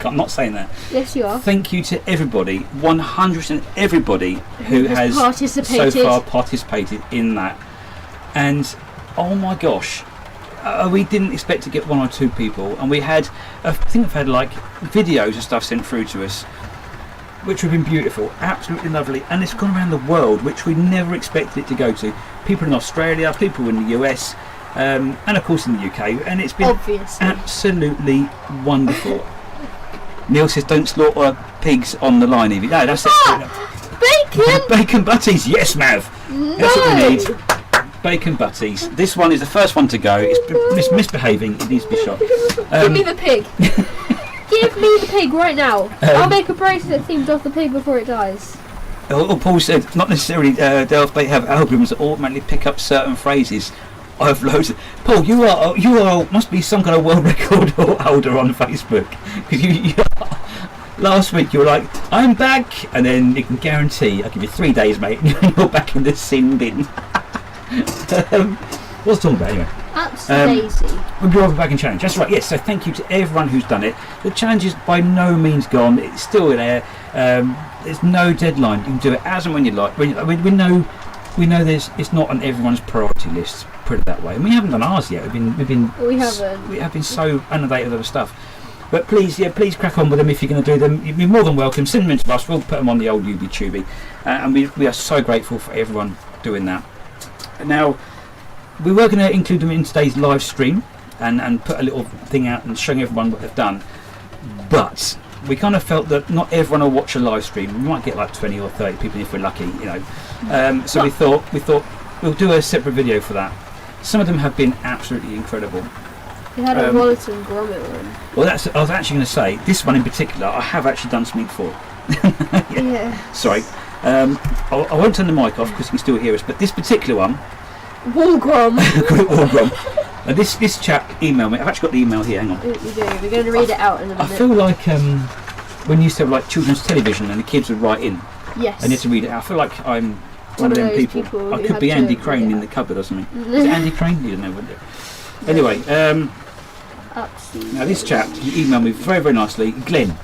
I'm not saying that. Yes, you are. Thank you to everybody, 100% everybody who has so far participated in that. And oh my gosh, we didn't expect to get 1 or 2 people, and we had, I think I've had like videos and stuff sent through to us, which have been beautiful, absolutely lovely, and it's gone around the world, which we never expected it to go to. People in Australia, people in the US, and of course in the UK, and it's been absolutely wonderful. Neil says don't slaughter pigs on the line, Evie. No, that's it. Bacon! Bacon butties, yes, Mav. No. That's what we need. Bacon butties. This one is the first one to go. It's misbehaving. It needs to be shot. Give me the pig. Give me the pig right now. I'll make a bracelet themed off the pig before it dies. Paul said, not necessarily Delph, they have algorithms that automatically pick up certain phrases. I have loads of... Paul, you are must be some kind of world record or holder on Facebook. Because you last week you were like, I'm back, and then you can guarantee, I'll give you 3 days, mate, and you're back in the sin bin. What's talking about anyway? Absolutely. We'll be Wagon Challenge. That's right. Yes. So thank you to everyone who's done it. The challenge is by no means gone. It's still there. There's no deadline. You can do it as and when you like. We know it's not on everyone's priority list. Put it that way. And we haven't done ours yet. We have been so inundated with other stuff. But please crack on with them if you're going to do them. You'd be more than welcome. Send them in to us. We'll put them on the old YouTube. And we are so grateful for everyone doing that. Now, we were going to include them in today's live stream and put a little thing out and showing everyone what they've done, but we kind of felt that not everyone will watch a live stream. We might get like 20 or 30 people if we're lucky, you know. So we thought we'll do a separate video for that. Some of them have been absolutely incredible. You had a wallet and grommet one. Well, I was actually going to say this one in particular. I have actually done something for. Yeah. Sorry. I won't turn the mic off because you can still hear us. But this particular one. Walgrom. And this chap emailed me. I've actually got the email here. Hang on. We do. We're going to read it out in a minute. I feel like when you used to have like children's television and the kids would write in. Yes. And you had to read it out. I feel like I'm one of them people. I could be Andy Crane in the cupboard or something. Is it Andy Crane? You don't know, would you? Anyway, now this chap, he emailed me very, very nicely. Glenn.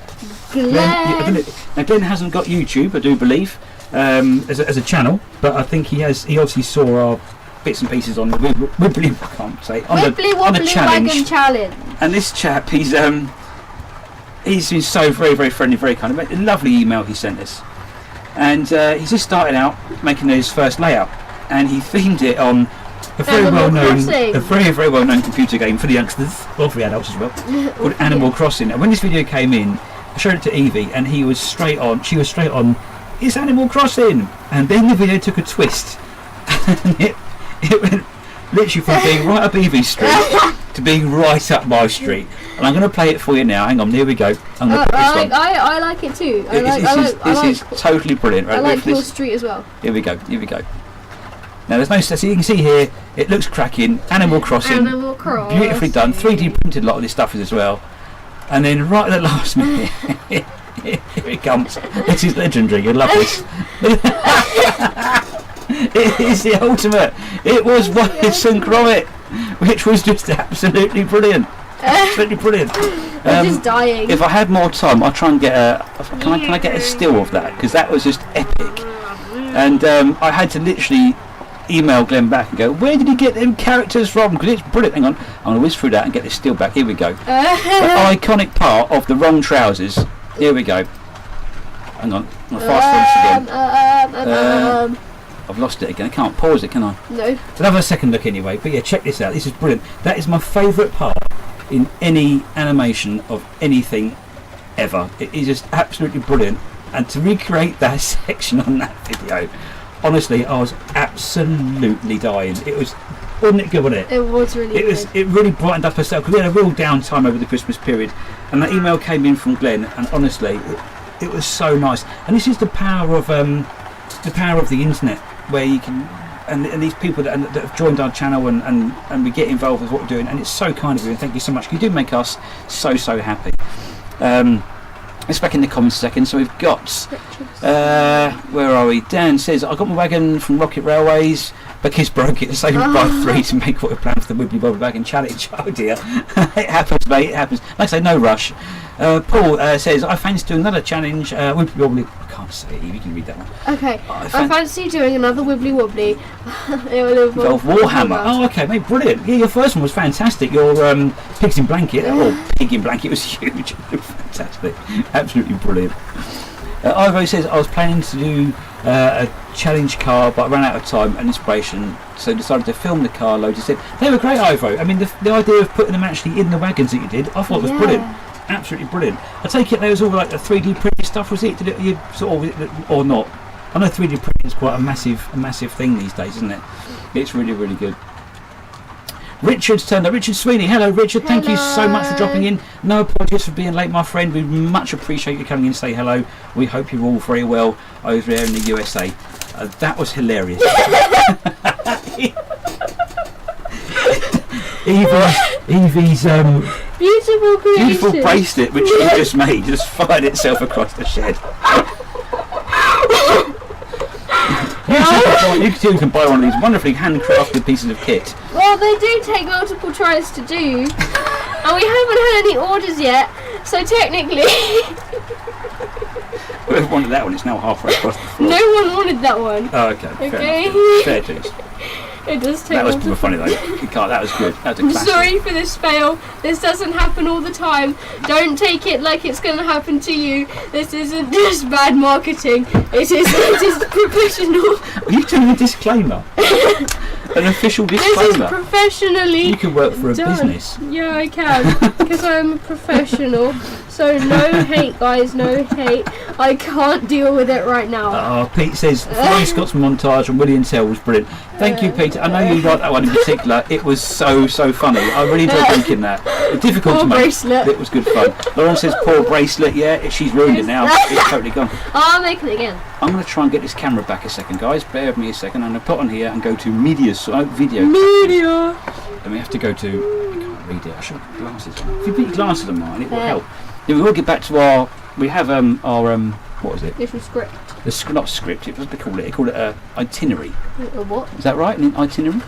Now Glenn hasn't got YouTube, I do believe, as a channel, but I think he obviously saw our bits and pieces on the Wobbly Wagon Challenge. And this chap, he's been so very, very friendly, very kind. A lovely email he sent us, and he's just started out making his first layout, and he themed it on a very well known computer game for the youngsters, or for the adults as well, called Animal Crossing. And when this video came in, I showed it to Evie, and she was straight on, it's Animal Crossing! And then the video took a twist, and it went literally from being right up Evie's street to being right up my street. And I'm going to play it for you now. Hang on, here we go. I'm going to put this one. I like it too. This is totally brilliant. Right? I like your street as well. Here we go. Now there's no, so you can see here, it looks cracking. Animal Crossing, Animal Crossing. beautifully done. 3D printed a lot of this stuff as well. And then right at the last minute, here it comes. This is legendary. You'll love this. It is the ultimate. It was Watson Gromit, which was just absolutely brilliant. Absolutely brilliant. I'm just dying. If I had more time, I'll try and get a. Can I get a still of that? Because that was just epic. And I had to literally email Glenn back and go, where did he get them characters from? Because it's brilliant. Hang on, I'm going to whiz through that and get this still back. Here we go. The iconic part of the wrong trousers. Here we go. Hang on, I'm fast forward again. I've lost it again. I can't pause it, can I? No. I'll have a second look anyway. But yeah, check this out. This is brilliant. That is my favourite part in any animation of anything ever. It is just absolutely brilliant. And to recreate that section on that video, honestly, I was absolutely dying. It was, wasn't it good, wasn't it? It was really good. It really brightened up herself, because we had a real downtime over the Christmas period, and that email came in from Glenn, and honestly, it was so nice. And this is the power of the internet, where you can, and these people that have joined our channel, and we get involved with what we're doing, and it's so kind of you, and thank you so much. You do make us so happy. Let's back in the comments a second. So we've got, where are we? Dan says, I got my wagon from Rocket Railways. Because broke it, saved by 3 to make what we planned for the Wobbly Wobbly Wagon Challenge. Oh dear. It happens, mate, it happens. Like I say, no rush. Paul says, I fancy doing another challenge. Wobbly Wobbly. I can't say it, you can read that one. Okay, I fancy doing another Wobbly Wobbly. It will involve Warhammer. Oh, okay, mate, brilliant. Yeah, your first one was fantastic. Your Pigs in Blanket, or Pig in Blanket, was huge. Fantastic. Absolutely brilliant. Ivo says, I was planning to do a challenge car, but I ran out of time and inspiration, so decided to film the car loads. He said, they were great, Ivo. I mean, the idea of putting them actually in the wagons that you did, I thought was brilliant. Absolutely brilliant. I take it there was all like the 3D printed stuff, was it? Did it you sort of, or not? I know 3D printing is quite a massive thing these days, isn't it? It's really good. Richard's turned up. Richard Sweeney. Hello, Richard. Hello. Thank you so much for dropping in. No apologies for being late, my friend. We much appreciate you coming in to say hello. We hope you're all very well over there in the USA. That was hilarious. Evie's beautiful bracelet, which she just made, just fired itself across the shed. You can buy one of these wonderfully handcrafted pieces of kit. Well, they do take multiple tries to do, and we haven't had any orders yet, so technically... Whoever wanted that one, it's now halfway across the floor. No one wanted that one. Oh, okay. Okay. Fair dues. It does take that was funny though. That was good. That was a I'm classic. sorry for this fail. This doesn't happen all the time. Don't take it like it's going to happen to you. This isn't just bad marketing. It is professional. Are you doing a disclaimer? An official disclaimer? This is professionally You can work for a done. business. Yeah, I can. Because I'm a professional. So no hate, guys. No hate. I can't deal with it right now. Pete says, Flying Scotsman montage on William Tell was brilliant. Thank you, Peter. I know you like that one in particular. It was so funny. I really enjoyed making that. Difficult to make. Bracelet. It was good fun. Lauren says, poor Bracelet. Yeah, she's ruined it now. It's totally gone. I'll make it again. I'm going to try and get this camera back a second, guys. Bear with me a second. I'm going to put on here and go to video. Media. And we have to go to... I can't read it. I should have glasses on. If you put your glasses on mine, it will help. Yeah, we will get back to our... We have our... what was it? Little script. Not script. What do they call it? They call it an itinerary. A what? Is that right? An itinerary?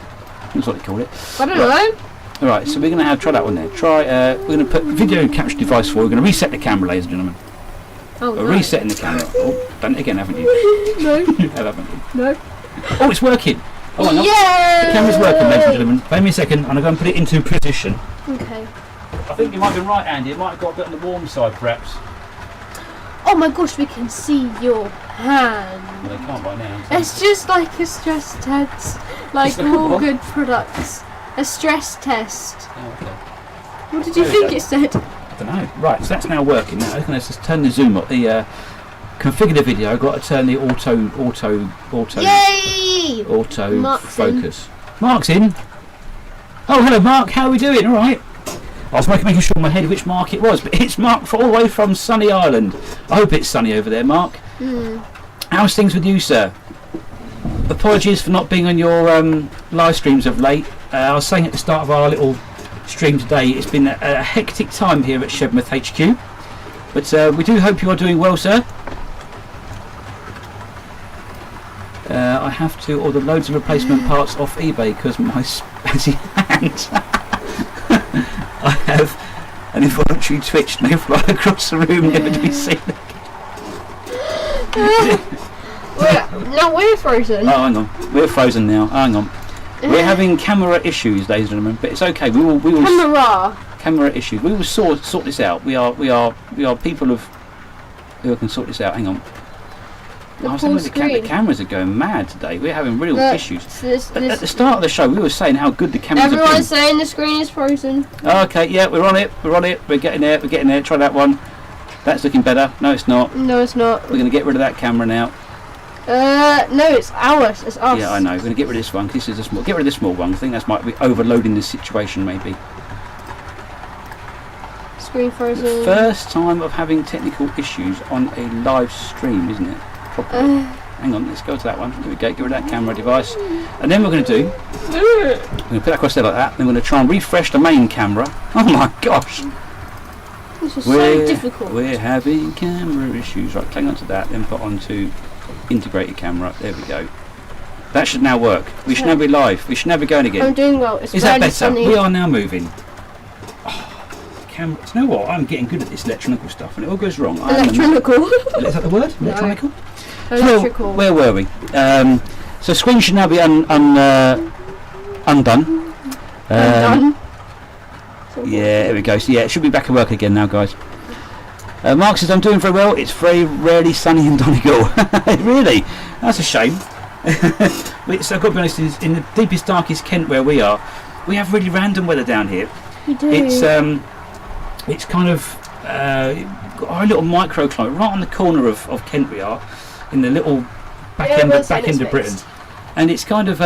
That's what they call it. I don't know. All right, so we're going to try that one there. We're going to put video capture device forward. We're going to reset the camera, ladies and gentlemen. Oh, We're resetting the camera. Oh, done it again, haven't you? No. You have, haven't you? No. Oh, it's working. Oh, hang on. Yay! The camera's working, ladies and gentlemen. Wait me a second, and I'm going to put it into position. Okay. I think you might be right, Andy. It might have got a bit on the warm side, perhaps. Oh my gosh, we can see your hand. Well, they can't by now. It's just like a stress test, like all good products. A stress test. Oh, okay. What did you think it said? I don't know. Right, so that's now working. Now, I'm going to just turn the zoom up. Configure the video. I've got to turn the auto Yay! Mark's focus. Mark's in. Oh, hello, Mark. How are we doing? All right. I was making sure in my head which Mark it was, but it's Mark all the way from sunny Ireland. I hope it's sunny over there, Mark. How's things with you, sir? apologies for not being on your live streams of late. I was saying at the start of our little stream today, it's been a hectic time here at Shedmouth HQ, but we do hope you are doing well, sir. I have to order loads of replacement parts off eBay because my spazzy hand. I have an involuntary twitch no fly across the room, never to be seen. We're frozen. Oh, hang on. We're frozen now. Hang on. We're having camera issues, ladies and gentlemen, but it's okay. We will. Camera issues. We will sort this out. We are people who can sort this out. Hang on. The cameras are going mad today. We're having real issues. At the start of the show, we were saying how good the cameras are. Everyone's saying the screen is frozen. Okay, yeah, we're on it. We're getting there. Try that one. That's looking better. No, it's not. No, it's not. We're going to get rid of that camera now. No, it's ours. It's us. Yeah, I know. We're going to get rid of this one. This is a small. Get rid of this small one. I think that might be overloading this situation, maybe. Screen frozen. The first time of having technical issues on a live stream, isn't it? Hang on, let's go to that one. There we go. Get rid of that camera device, and then we're going to we're going to put that across there like that. Then we're going to try and refresh the main camera. Oh my gosh! This is so difficult. We're having camera issues. Right, cling onto that, then put onto integrated camera. There we go. That should now work. We should now be live. We should now be going again. I'm doing well. It's Is that better? sunny. We are now moving. Camera. Do you know what? I'm getting good at this electronical stuff, and it all goes wrong. Electronical. Is that the word? No. Electronical. Electrical. Where were we? So screen should now be undone. Undone. Yeah, there we go. So yeah, it should be back at work again now, guys. Mark says I'm doing very well. It's very rarely sunny in Donegal. Really? That's a shame. So I've got to be honest, in the deepest, darkest Kent where we are, we have really random weather down here. You do. It's kind of got our little microclimate right on the corner of Kent. We are in the little back end of Britain, and it's kind of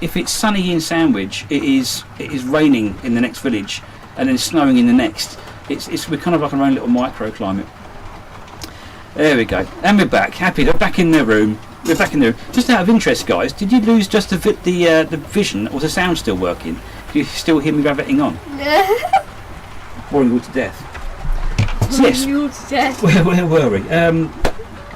if it's sunny in Sandwich, it is raining in the next village, and then snowing in the next. We're kind of like our own little microclimate. There we go, and we're back. Happy, they're back in their room. We're back in there. Just out of interest, guys, did you lose just the vision, or was the sound still working? Do you still hear me rabbiting on? Boring you all to death. So yes, where were we?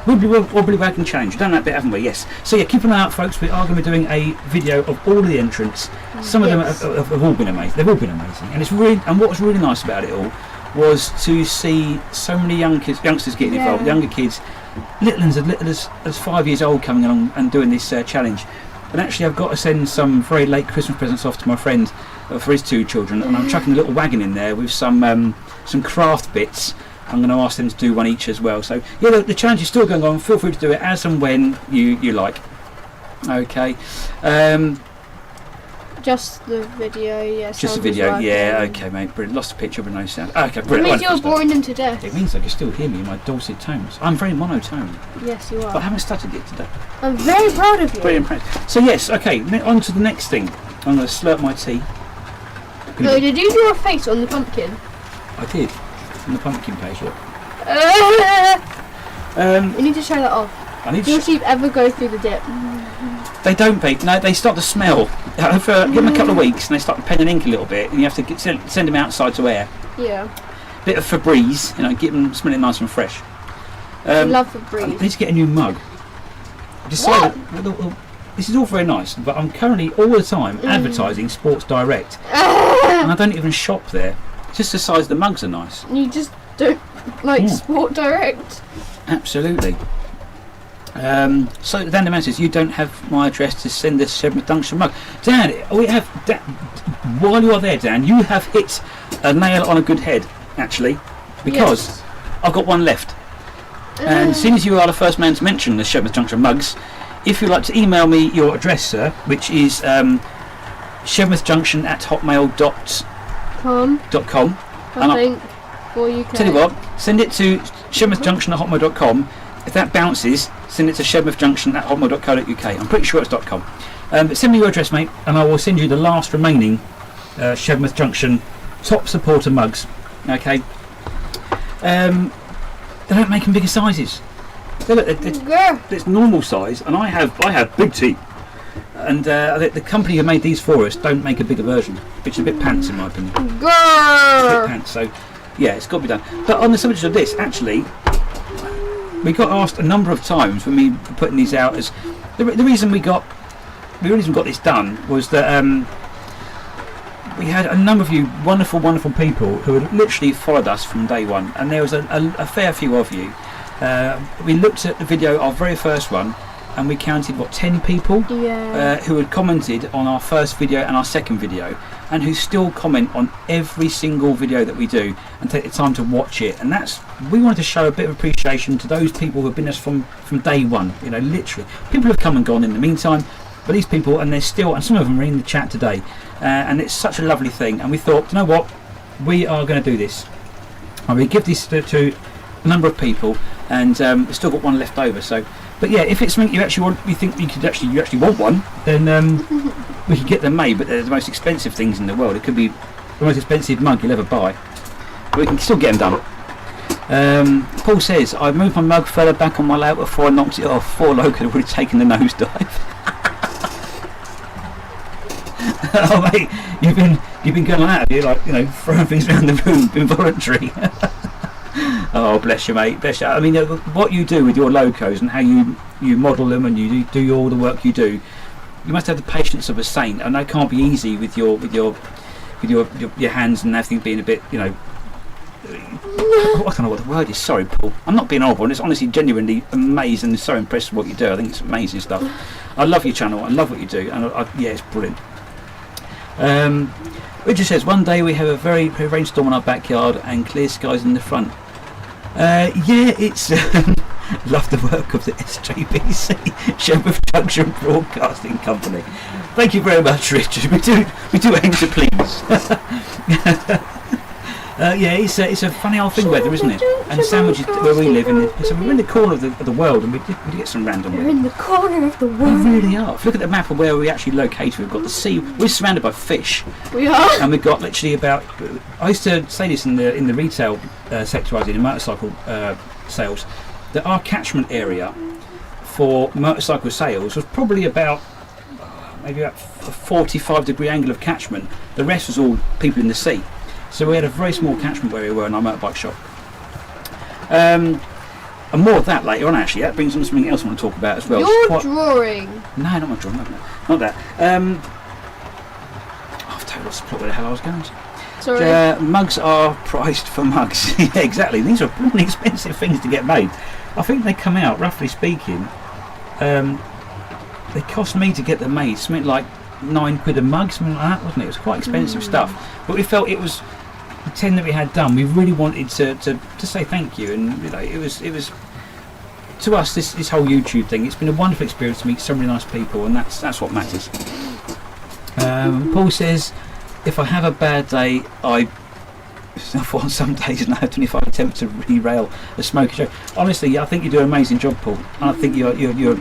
Wobbly wagon challenge. We've done that bit, haven't we? Yes. So yeah, keep an eye out, folks. We are going to be doing a video of all the entrants. Some of them have all been amazing. They've all been amazing, and it's really. And what was really nice about it all was to see so many youngsters getting involved, younger kids, little ones as little as 5 years old coming along and doing this challenge. And actually, I've got to send some very late Christmas presents off to my friend for his 2 children, and I'm chucking a little wagon in there with some craft bits. I'm going to ask them to do one each as well. So yeah, the challenge is still going on. Feel free to do it as and when you like. Okay. Just the video, yeah. Just the video, yeah. Okay, mate. Brilliant. Lost a picture with no sound. Okay, It brilliant. means you're boring them to death. It means I can still hear me in my dulcet tones. I'm very monotone, Yes, you but I are. haven't stuttered yet today. I'm very proud of you. Very impressed. So yes, okay. On to the next thing. I'm going to slurp my tea. No, did you draw a face on the pumpkin? I did. On the pumpkin page, look. You need to show that off. I need Do your to. sheep ever go through the dip? They don't, Pete. No, they start to smell. Give them a couple of weeks, and they start to pen and ink a little bit, and you have to send them outside to air. Yeah. Bit of Febreze, get them smelling nice and fresh. I love I Febreze. need to get a new mug. This is all very nice, but I'm currently all the time advertising Sports Direct, and I don't even shop there. Just the size of the mugs are nice. You just don't like Sport Direct. Absolutely. So Dan Demand says you don't have my address to send this Shedmouth Junction mug. Dan, while you are there, Dan, you have hit a nail on a good head, actually, because I've got one left. And seeing as you are the first man to mention the Shedmouth Junction mugs, if you'd like to email me your address, sir, which is shedmouthjunction@hotmail.com. I think for UK. Tell you what, send it to shedmouthjunction@hotmail.com. If that bounces, send it to shedmouthjunction@hotmail.co.uk. I'm pretty sure it's .com. But send me your address, mate, and I will send you the last remaining Shedmouth Junction top supporter mugs. Okay. They don't make them bigger sizes. It's normal size, and I have big teeth. And the company who made these for us don't make a bigger version, which is a bit pants in my opinion. It's a bit pants, so yeah, it's got to be done. But on the subject of this, actually, we got asked a number of times when we were putting these out as the reason we got this done was that we had a number of you wonderful people who had literally followed us from day one, and there was a fair few of you. We looked at the video, our very first one, and we counted 10 people who had commented on our first video and our second video, and who still comment on every single video that we do and take the time to watch it. And we wanted to show a bit of appreciation to those people who have been with us from day one. You know, literally, people have come and gone in the meantime, but these people, and some of them are in the chat today, and it's such a lovely thing. And we thought, you know what, we are going to do this. And we give this to a number of people, and we've still got one left over. So. But yeah, if it's something you actually want, you think you actually want one, then we could get them made. But they're the most expensive things in the world. It could be the most expensive mug you'll ever buy. But we can still get them done. Paul says, I moved my mug further back on my layout before I knocked it off. 4 Low could have already taken the nosedive. Oh mate, you've been going out, have you? Like, you know, throwing things around the room, involuntary. Oh, bless you, mate. Bless you. I mean, what you do with your locos and how you model them and you do all the work you do, you must have the patience of a saint, and that can't be easy with your hands and everything being a bit, you know. I don't know what the word is. Sorry, Paul. I'm not being horrible. It's honestly, genuinely amazed and so impressed with what you do. I think it's amazing stuff. I love your channel. I love what you do, and yeah, it's brilliant. Richard says, one day we have a very rainstorm in our backyard and clear skies in the front. Yeah, it's love the work of the SJBC, Shepherd Junction Broadcasting Company. Thank you very much, Richard. We do aim to please. Yeah, it's a funny old thing weather, isn't it? And Sandwich is where we live, so we're in the corner of the world, and we get some random weather. We're in the corner of the world. We really are. If you look at the map of where we're actually located, we've got the sea. We're surrounded by fish. We are. And we've got literally about. I used to say this in the retail sector I was in motorcycle sales, that our catchment area for motorcycle sales was probably about maybe about a 45-degree angle of catchment. The rest was all people in the sea. So we had a very small catchment where we were in our motorbike shop. And more of that later on, actually. That brings on something else I want to talk about as well. Your drawing. No, not my drawing. Not that. I've totally lost the plot where the hell I was going to. Sorry. Mugs are priced for mugs. Yeah, exactly. These are really expensive things to get made. I think they come out, roughly speaking, they cost me to get them made something like £9 a mug, something like that, wasn't it? It was quite expensive stuff. But we felt it was the 10 that we had done. We really wanted to say thank you, and you know, it was to us this whole YouTube thing. It's been a wonderful experience to meet so many nice people, and that's what matters. Paul says, if I have a bad day, on some days and I have 25 attempts to derail a smoky show. Honestly, I think you do an amazing job, Paul. And I think you're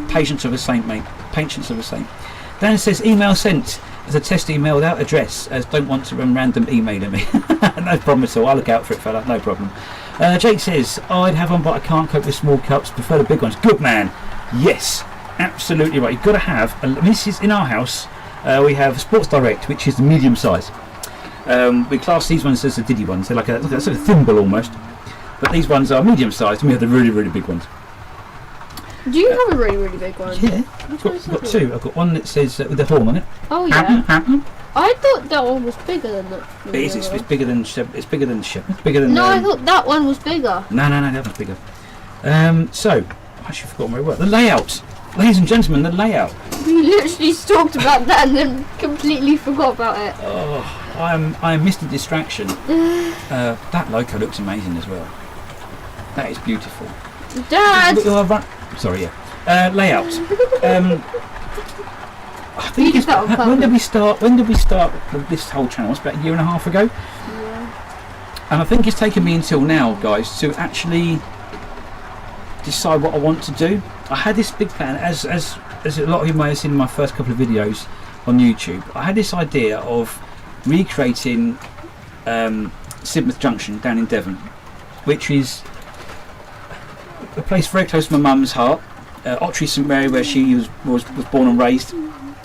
patience of a saint, mate. Patience of a saint. Dan says, email sent as a test email without address, as don't want to run random emailing me. No problem at all. I'll look out for it, fella. No problem. Jake says, I'd have one, but I can't cope with small cups. Prefer the big ones. Good man. Yes, absolutely right. You've got to have. This is in our house. We have Sports Direct, which is the medium size. We class these ones as the Diddy ones. They're like a sort of thimble almost. But these ones are medium sized, and we have the really, really big ones. Do you have a really, really big one? Yeah, I've got two. I've got one that says with the horn on it. Oh yeah. I thought that one was bigger than that. It's bigger than it's bigger than Shepherd. Bigger than. No, I thought that one was bigger. No, that one's bigger. So I actually forgot my word. The layout, ladies and gentlemen, the layout. We literally talked about that and then completely forgot about it. Oh, I am Mr. Distraction. That logo looks amazing as well. That is beautiful. Dad. Sorry, yeah. Layout. I think when did we start with this whole channel? It's about a year and a half ago. Yeah. And I think it's taken me until now, guys, to actually decide what I want to do. I had this big plan, as a lot of you may have seen in my first couple of videos on YouTube. I had this idea of recreating Sidmouth Junction down in Devon, which is a place very close to my mum's heart, Ottery St Mary, where she was born and raised,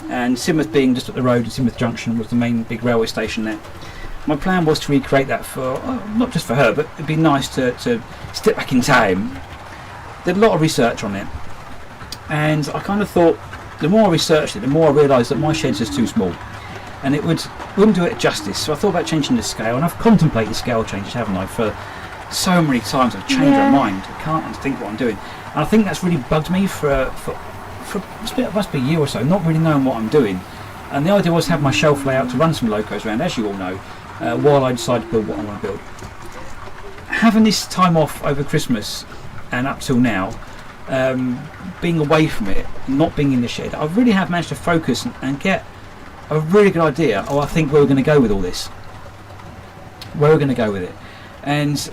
and Sidmouth being just up the road, and Sidmouth Junction was the main big railway station there. My plan was to recreate that for, not just for her, but it'd be nice to step back in time. Did a lot of research on it, and I kind of thought, the more I researched it, the more I realised that my shed's just too small, and it wouldn't do it justice. So I thought about changing the scale, and I've contemplated scale changes, haven't I, for so many times. I've changed my mind. I can't think what I'm doing, and I think that's really bugged me for it must be a year or so, not really knowing what I'm doing. And the idea was to have my shelf layout to run some locos around, as you all know, while I decide to build what I want to build. Having this time off over Christmas and up till now, being away from it, not being in the shed, I really have managed to focus and get a really good idea. I think where we're going to go with all this. Where we're going to go with it. And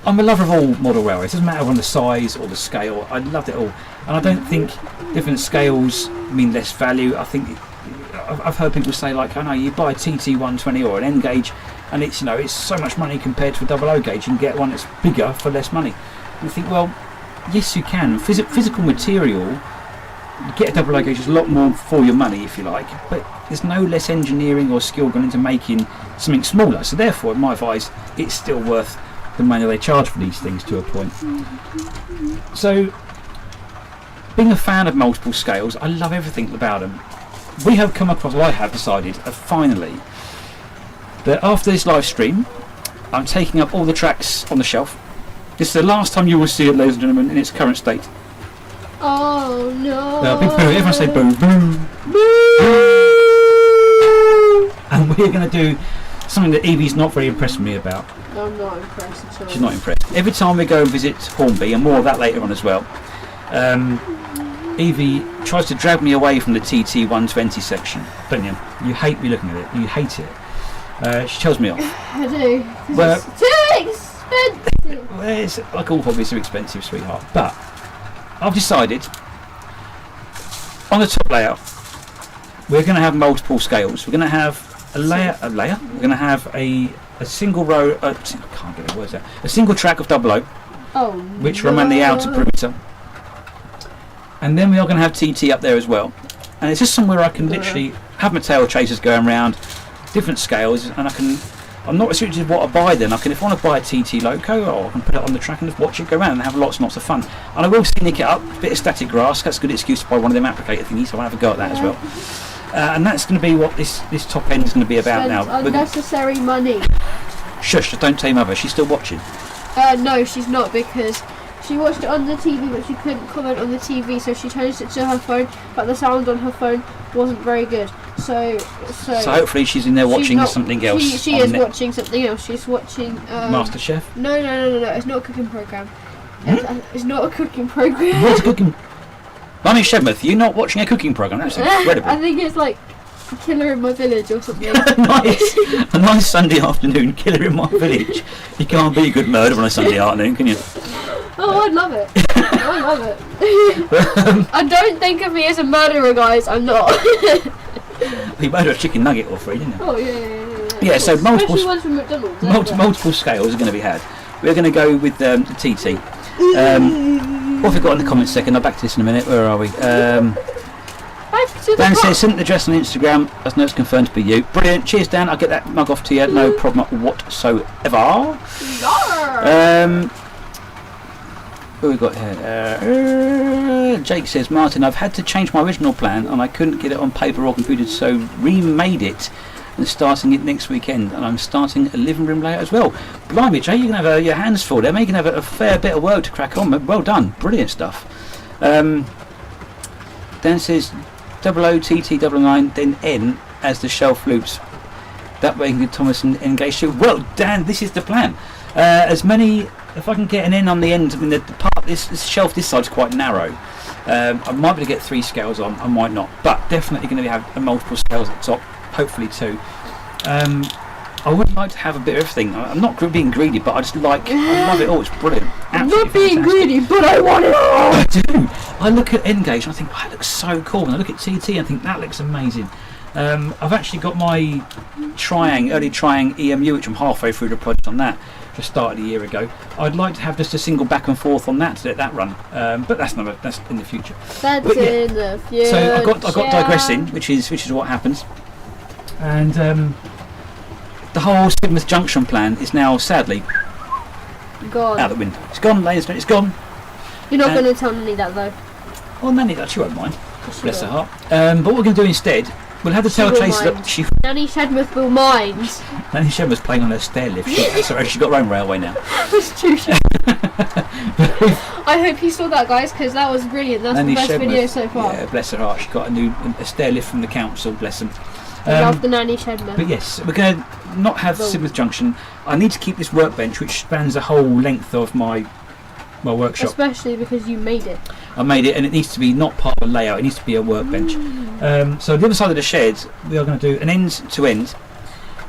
I'm a lover of all model railways. It doesn't matter on the size or the scale. I loved it all. And I don't think different scales mean less value. I think I've heard people say, like, I know you buy a TT 120 or an N gauge, and it's it's so much money compared to a 00 gauge. You can get one that's bigger for less money. And I think, well, yes, you can. Physical material, you get a 00 gauge, is a lot more for your money, if you like, but there's no less engineering or skill gone into making something smaller. So therefore, in my advice, it's still worth the money they charge for these things to a point. So, being a fan of multiple scales, I love everything about them. We have come across, well, I have decided, finally, that after this live stream, I'm taking up all the tracks on the shelf. This is the last time you will see it, ladies and gentlemen, in its current state. Oh no! Big boo. Everyone say boo. Boo. Boo. And we're going to do something that Evie's not very impressed with me about. I'm not impressed at all. She's not impressed. Every time we go and visit Hornby, and more of that later on as well, Evie tries to drag me away from the TT 120 section, don't you? You hate me looking at it. You hate it. She tells me off. I do. Well, it's too expensive. Well, it's like all hobbies are expensive, sweetheart. But I've decided on the top layout we're going to have multiple scales. We're going to have a layer. We're going to have a single row. I can't get the words out. A single track of 00, which run around the outer perimeter. And then we are going to have TT up there as well. And it's just somewhere I can literally have my tail chasers going around, different scales, and I'm not restricted to what I buy then. If I want to buy a TT loco, or I can put it on the track and just watch it go around and have lots and lots of fun. And I will sneak it up, a bit of static grass, that's a good excuse to buy one of them applicator thingies, so I'll have a go at that as well. And that's going to be what this top end is going to be about now. Unnecessary money. Shush, just don't tell your mother, she's still watching. No, she's not, because she watched it on the TV, but she couldn't comment on the TV, so she changed it to her phone, but the sound on her phone wasn't very good. So hopefully she's in there watching something else. She is watching something else. She's watching MasterChef? No. It's not a cooking program. It's not a cooking program. What's a cooking? Mummy Shedmouth, you're not watching a cooking program? That's incredible. I think it's like Killer in My Village or something. A nice Sunday afternoon, Killer in My Village. You can't be a good murder on a Sunday afternoon, can you? Oh, I'd love it. I love it. I don't think of me as a murderer, guys. I'm not. You murdered a chicken nugget or three, didn't you? Oh, yeah. Yeah, so multiple ones from McDonald's. Multiple scales are going to be had. We're going to go with the TT. What have we got in the comments second? I'll back to this in a minute. Where are we? Dan says, sent the address on Instagram. As no, it's confirmed to be you. Brilliant. Cheers, Dan. I'll get that mug off to you. No problem whatsoever. What have we got here? Jake says, Martin, I've had to change my original plan and I couldn't get it on paper or computer, so remade it and starting it next weekend. And I'm starting a living room layout as well. Blimey, Jake, you can have your hands full there. You can have a fair bit of work to crack on. Well done. Brilliant stuff. Dan says, 00 TT 09, then N as the shelf loops. That way you can get Thomas and engage too. Well, Dan, this is the plan. As many, if I can get an N on the end, I mean the part this shelf this side's quite narrow. I might be able to get 3 scales on, I might not, but definitely going to have multiple scales at the top, hopefully 2. I would like to have a bit of everything. I'm not being greedy, but I love it all. It's brilliant. I'm not being greedy, but I want it all. I do. I look at N gauge and I think, wow, that looks so cool. And I look at TT and I think that looks amazing. I've actually got my early Triang EMU, which I'm halfway through the project on that. Just started a year ago. I'd like to have just a single back and forth on that to let that run, but that's in the future. That's in the future. So I got digressing, which is what happens, and the whole Sidmouth Junction plan is now sadly gone. Out the window. It's gone, ladies and gentlemen. It's gone. You're not going to tell Nanny that though. Well, Nanny, that she won't mind. Bless her heart. But what we're going to do instead, we'll have the tail chasers up. Nanny Shedmouth will mind. Nanny Shedmouth's playing on her stair lift. Sorry, she's got her own railway now. That's true. I hope you saw that, guys, because that was brilliant. That's Nanny the best video so far. Yeah, bless her heart. She got a stair lift from the council. Bless them. I love the Nanny Shedmouth. But yes, we're going to not have Sidmouth Junction. I need to keep this workbench, which spans the whole length of my workshop. Especially because you made it. I made it, and it needs to be not part of a layout. It needs to be a workbench. So the other side of the shed, we are going to do an end-to-end.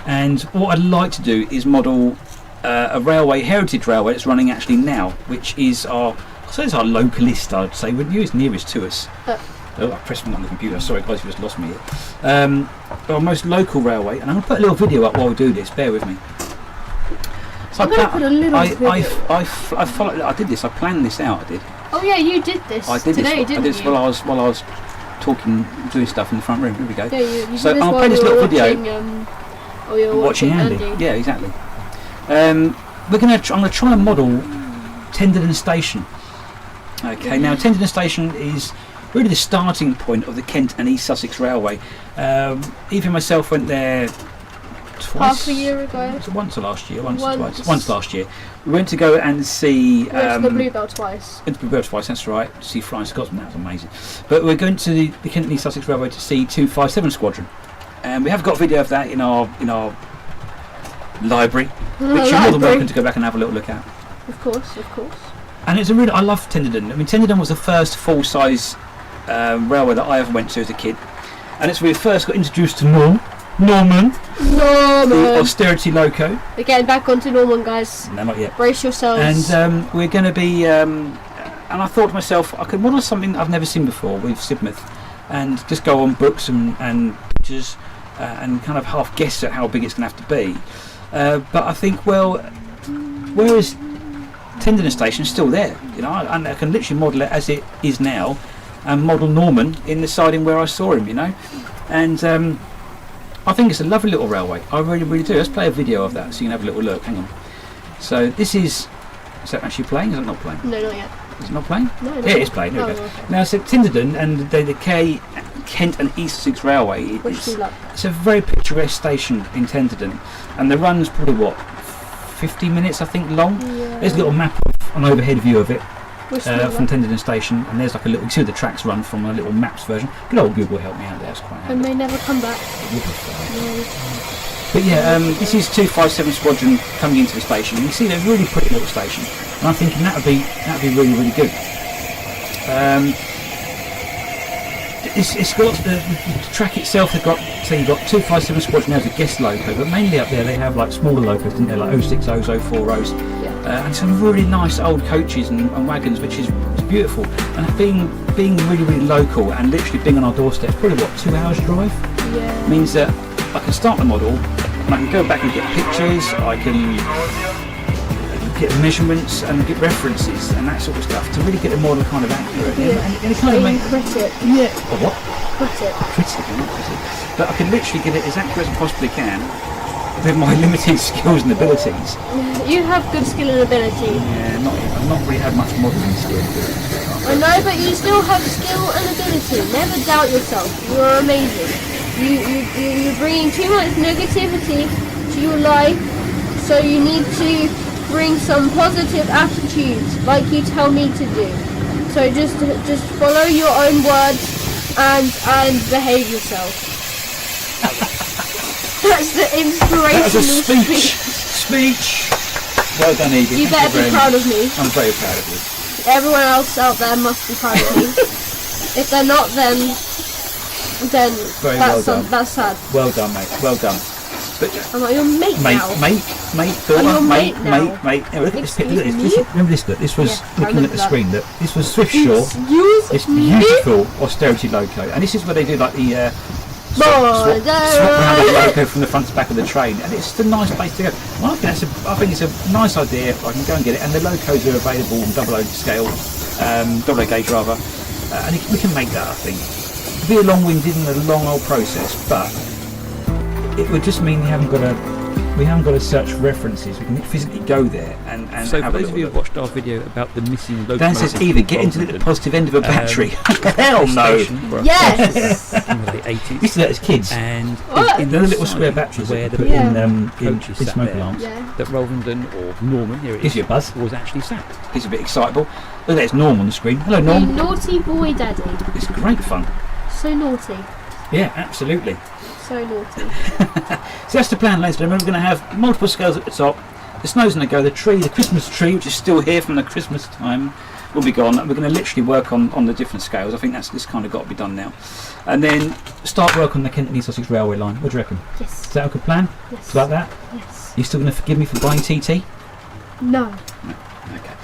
And what I'd like to do is model a heritage railway that's running actually now, which is our localist, I'd say, wouldn't you? It's nearest to us. Oh, I pressed one on the computer. Sorry, guys, you just lost me here. Our most local railway, and I'm going to put a little video up while we do this. Bear with me. So I did this. I planned this out. I did. Oh yeah, you did this. I did today, this. didn't I did this you? while I was talking, doing stuff in the front room. Here we go. Yeah, you so did this I'll while play this you little were video. Watching Andy. Yeah, exactly. I'm going to try and model Tenderden Station. Okay, now Tenderden Station is really the starting point of the Kent and East Sussex Railway. Even myself went there twice. Half a year ago. Once last year. Once last year. We went to go and see. We went to the Bluebell twice. Went to the Bluebell twice. That's right. To see Flying Scotsman. That was amazing. But we're going to the Kent and East Sussex Railway to see 257 Squadron, and we have got video of that in our library, which you're more than welcome to go back and have a little look at. Of course, of course. And it's I love Tenderden. I mean, Tenderden was the first full-size railway that I ever went to as a kid, and it's where we first got introduced to Norman, the austerity loco. We're getting back onto Norman, guys. No, not yet. Brace yourselves. And we're going to be. And I thought to myself, I could model something I've never seen before with Sidmouth, and just go on books and pictures, and kind of half guess at how big it's going to have to be. But I think, well, where is Tenderden Station? Still there, you know, and I can literally model it as it is now, and model Norman in the siding where I saw him, you know, and I think it's a lovely little railway. I really, really do. Let's play a video of that so you can have a little look. Hang on. So this is that actually playing? Is it not playing? No, not yet. Is it not playing? No, yeah, it is playing. There we go. Okay. Now, so Tenderden and the Kent and East Sussex Railway. It's a very picturesque station in Tenderden, and the run's probably 50 minutes, I think, long. Yeah. There's a little map of an overhead view of it from Tenderden Station, and there's like a little. You see the tracks run from a little maps version. Good old Google helped me out there. It's quite handy. And may never come back. But yeah, this is 257 Squadron coming into the station. You can see they're a really pretty little station, and I'm thinking that'd be really, really good. It's got the track itself. You've got 257 Squadron as a guest loco, but mainly up there they have like smaller locos, didn't they? Like 060s, 040s, and some really nice old coaches and wagons, which is beautiful. And being really, really local and literally being on our doorstep, probably 2 hours drive. Yeah. Means that I can start the model, and I can go back and get pictures. I can get measurements and get references and that sort of stuff to really get the model kind of accurate. And it kind of makes critic. Yeah. Or what? Critic. But I can literally get it as accurate as I possibly can with my limited skills and abilities. You have good skill and ability. Yeah, I've not really had much modelling skill. I know, but you still have skill and ability. Never doubt yourself. You are amazing. You're bringing too much negativity to your life, so you need to bring some positive attitudes, like you tell me to do. So just follow your own words and behave yourself. That's the inspirational speech. Well done, Evie. You better be proud of me. I'm very proud of you. Everyone else out there must be proud of me. If they're not, then that's sad. Well done, mate. Well done. But I'm not your mate now. Mate. Remember this? Look, this was looking at the screen. That this was Swiftshaw. This beautiful austerity loco, and this is where they do like the swap around the logo from the front to back of the train, and it's just a nice place to go. Well, I think it's a nice idea. I can go and get it, and the locos are available on double O scale, double O gauge rather, and we can make that. I think it'd be a long-winded and a long old process, but it would just mean we haven't got to search for references. We can physically go there and so have for a those of you who watched our video about the missing locomotive, Dan says either get into the positive end of a battery. Hell no. Yes. In the late 80s. Used to do that as kids. And In the little square batteries where that the put in coaches sat smoke there. alarms. Yeah. that Rolvenden or Norman, here it Gives is, you a buzz. was actually sat. He's a bit excitable. Look, there's Norm on the screen. Hello, You Norm. naughty boy, Daddy. It's great fun. So naughty. Yeah, absolutely. So naughty. So that's the plan, ladies and gentlemen. We're going to have multiple scales at the top. The snow's going to go. The Christmas tree, which is still here from the Christmas time, will be gone. We're going to literally work on the different scales. I think this kind of got to be done now. And then start work on the Kent and East Sussex Railway line. What do you reckon? Yes. Is that a good plan? Yes. About that? Yes. You still going to forgive me for buying TT? No. Okay.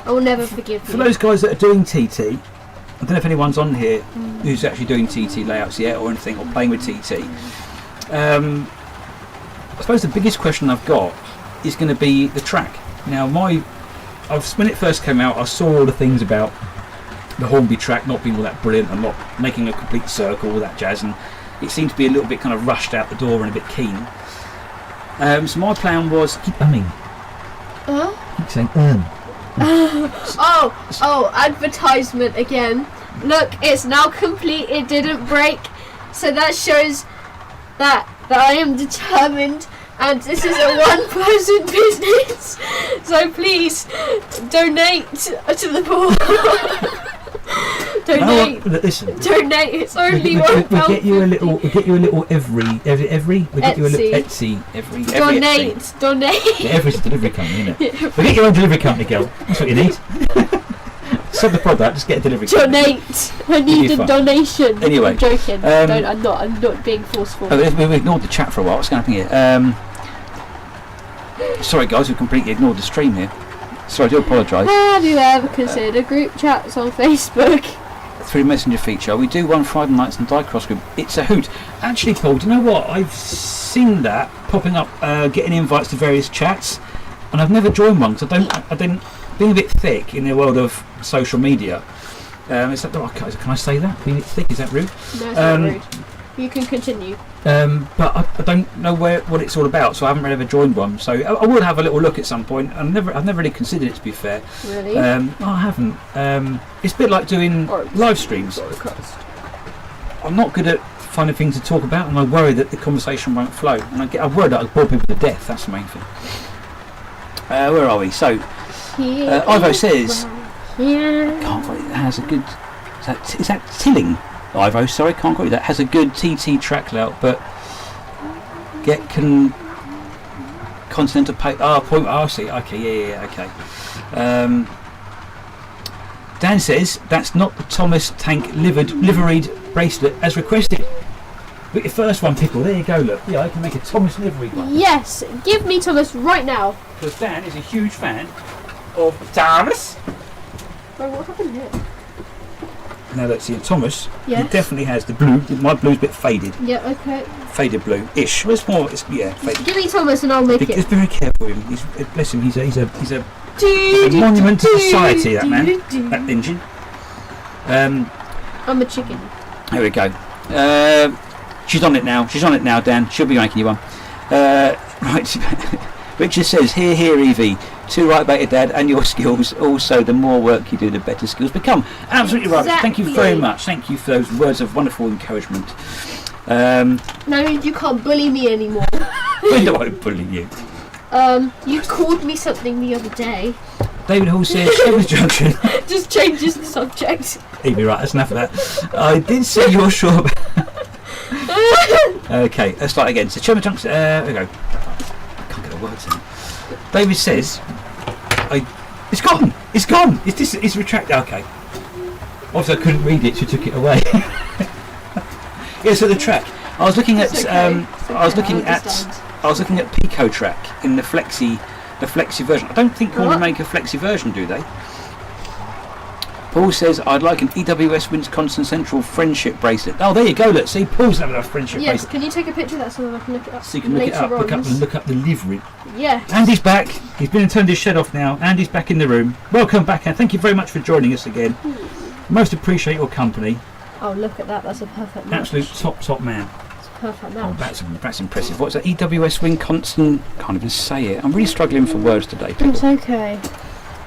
I will never forgive For you. those guys that are doing TT, I don't know if anyone's on here who's actually doing TT layouts yet or anything, or playing with TT. I suppose the biggest question I've got is going to be the track. Now, when it first came out, I saw all the things about the Hornby track not being all that brilliant and not making a complete circle, all that jazz, and it seemed to be a little bit kind of rushed out the door and a bit keen. So my plan was keep humming. Keep saying Oh, advertisement again. Look, it's now complete. It didn't break. So that shows that I am determined, and this is a one-person business. So please donate to the poor. Donate. No, listen. Donate. It's only We'll £1. get you a little. We'll get you a little every. We'll get you a little Etsy every. Donate. Etsy. Donate. Yeah, every's a delivery company, isn't it? We'll get your own delivery company, girl. That's what you need. Sell the product, just get a delivery company. Donate. I need a donation. Anyway, I'm joking. I'm not being forceful. We've ignored the chat for a while. What's going to happen here? Sorry, guys, we've completely ignored the stream here. Sorry, I do apologise. Have you ever considered group chats on Facebook? Through Messenger feature, we do one Friday nights and Diecross group. It's a hoot. Actually, Paul, do you know what? I've seen that popping up, getting invites to various chats, and I've never joined one because I don't. Being a bit thick in the world of social media. Is that, can I say that? Being a bit thick, is that rude? No, it's not rude. You can continue. But I don't know what it's all about, so I haven't really ever joined one. So I will have a little look at some point. I've never really considered it, to be fair. Really? No, I haven't. It's a bit like doing live streams. I'm not good at finding things to talk about, and I worry that the conversation won't flow. And I worry that I bore people to death. That's the main thing. Where are we? So Ivo says, can't quite, it has a good. Is that Tilling? Ivo, sorry, can't quite. That has a good TT track layout, but continental pay. Point. I see. Okay, yeah, okay. Dan says that's not the Thomas Tank liveried bracelet as requested. But your first one, Pickle. There you go. Look, yeah, I can make a Thomas liveried one. Yes, give me Thomas right now. Because Dan is a huge fan of Thomas. Bro, what happened here? Now let's see, Thomas. Yes. He definitely has the blue. My blue's a bit faded. Yeah, okay. Faded blue-ish. Well, it's more. Faded. Give me Thomas and I'll make Just it. very careful with him. Bless him. He's a monument to society. That man. That engine. I'm a chicken. There we go. She's on it now, Dan. She'll be making you one. Right. Richard says, here, Evie. Too right about your dad and your skills. Also, the more work you do, the better skills become. Absolutely right. Thank you very much. Thank you for those words of wonderful encouragement. No, you can't bully me anymore. When do I bully you? You called me something the other day. David Hall says, Shepherd's Junction. Just changes the subject. Evie, right, that's enough of that. I did say you're sure about... Okay, let's start again. So, Shepherd's Junction, there we go. I can't get the words in. David says, it's gone. It's retracted. Okay. Obviously, I couldn't read it, so I took it away. Yeah. So the track. I was looking at. I was looking at Pico track in the flexi version. I don't think Corner make a flexi version, do they? Paul says, I'd like an EWS Wisconsin Central friendship bracelet. Oh, there you go. Look, see, Paul's having a friendship Yes, bracelet. can you take a picture of that so that I can look it up? So you can look it up, later on? look up the livery. Yes. Andy's back. He's been and turned his shed off now. Andy's back in the room. Welcome back, and thank you very much for joining us again. Most appreciate your company. Oh, look at that. That's a perfect match. Absolute top man. It's a perfect Oh, match. that's impressive. What's that? EWS Wisconsin? Can't even say it. I'm really struggling for words today. People. It's okay.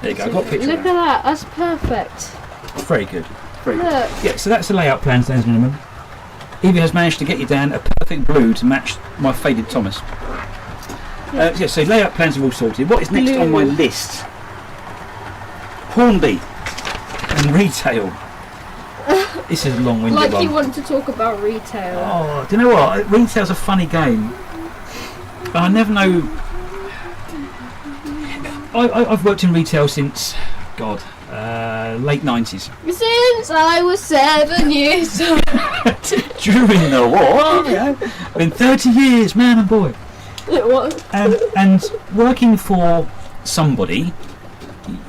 There you go. I've got a picture Look of at that. That's perfect. Very good. Very good. Look. Yeah, so that's the layout plans, ladies and gentlemen. Evie has managed to get you down a perfect blue to match my faded Thomas. Yeah, so layout plans are all sorted. What is next on my list? Hornby and retail. This is a long-winded Like one. you want to talk about retail. Oh, do you know what? Retail's a funny game. But I never know. I've worked in retail since, God, late 90s. Since I was 7 years old. During the war. Yeah. Been 30 years, man and boy. What? And working for somebody,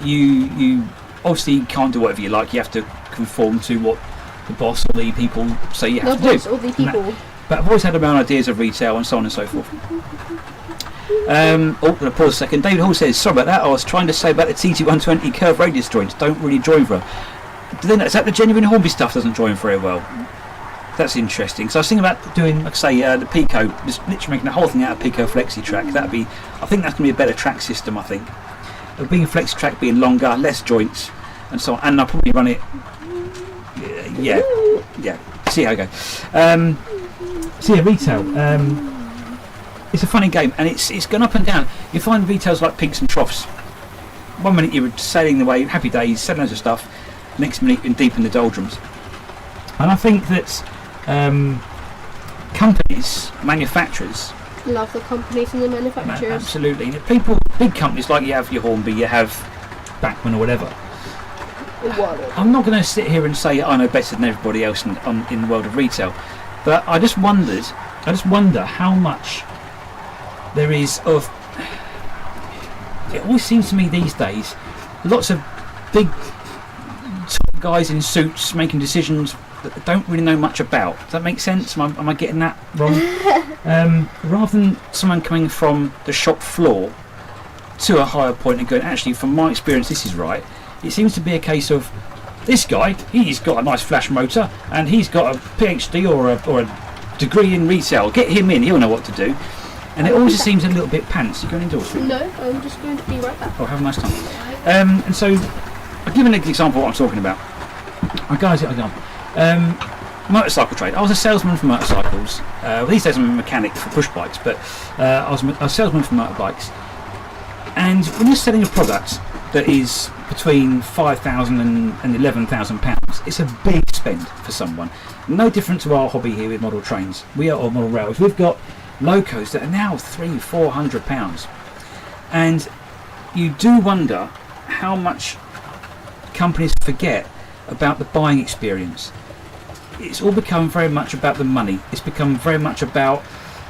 you obviously can't do whatever you like. You have to conform to what the boss or the people say you have to do. All the people. But I've always had my own ideas of retail and so on and so forth. I'm going to pause a second. David Hall says, sorry about that. I was trying to say about the TT120 curve radius joints. Don't really join very well. Is that the genuine Hornby stuff doesn't join very well? That's interesting. So I was thinking about doing, like I say, the Pico, just literally making the whole thing out of Pico Flexi Track. That'd be, I think that's going to be a better track system. I think, being a Flexi Track, being longer, less joints, and so on. And I'll probably run it. Yeah. See how I go. So yeah, retail. It's a funny game, and it's gone up and down. You find retails like peaks and troughs. One minute you're sailing away, happy days, selling loads of stuff. Next minute you're deep in the doldrums. And I think that companies, manufacturers, Love the companies and the manufacturers. absolutely. People, big companies like you have your Hornby, you have Bachmann or whatever. I'm not going to sit here and say I know better than everybody else in the world of retail, but I just wonder how much there is of. It always seems to me these days, lots of big top guys in suits making decisions that don't really know much about. Does that make sense? Am I getting that wrong? Rather than someone coming from the shop floor to a higher point and going, actually, from my experience, this is right. It seems to be a case of this guy, he's got a nice flash motor and he's got a PhD or a degree in retail. Get him in, he'll know what to do. And it always seems a little bit pants. You going indoors? No, I'm just going to be right back. Oh, have a nice time. And so, I'll give an example of what I'm talking about. Motorcycle trade. I was a salesman for motorcycles. These days I'm a mechanic for push bikes, but I was a salesman for motorbikes. And when you're selling a product that is between £5,000 and £11,000, it's a big spend for someone. No different to our hobby here with model trains. We are on model rails. We've got locos that are now £300-400, and you do wonder how much companies forget about the buying experience. It's all become very much about the money. It's become very much about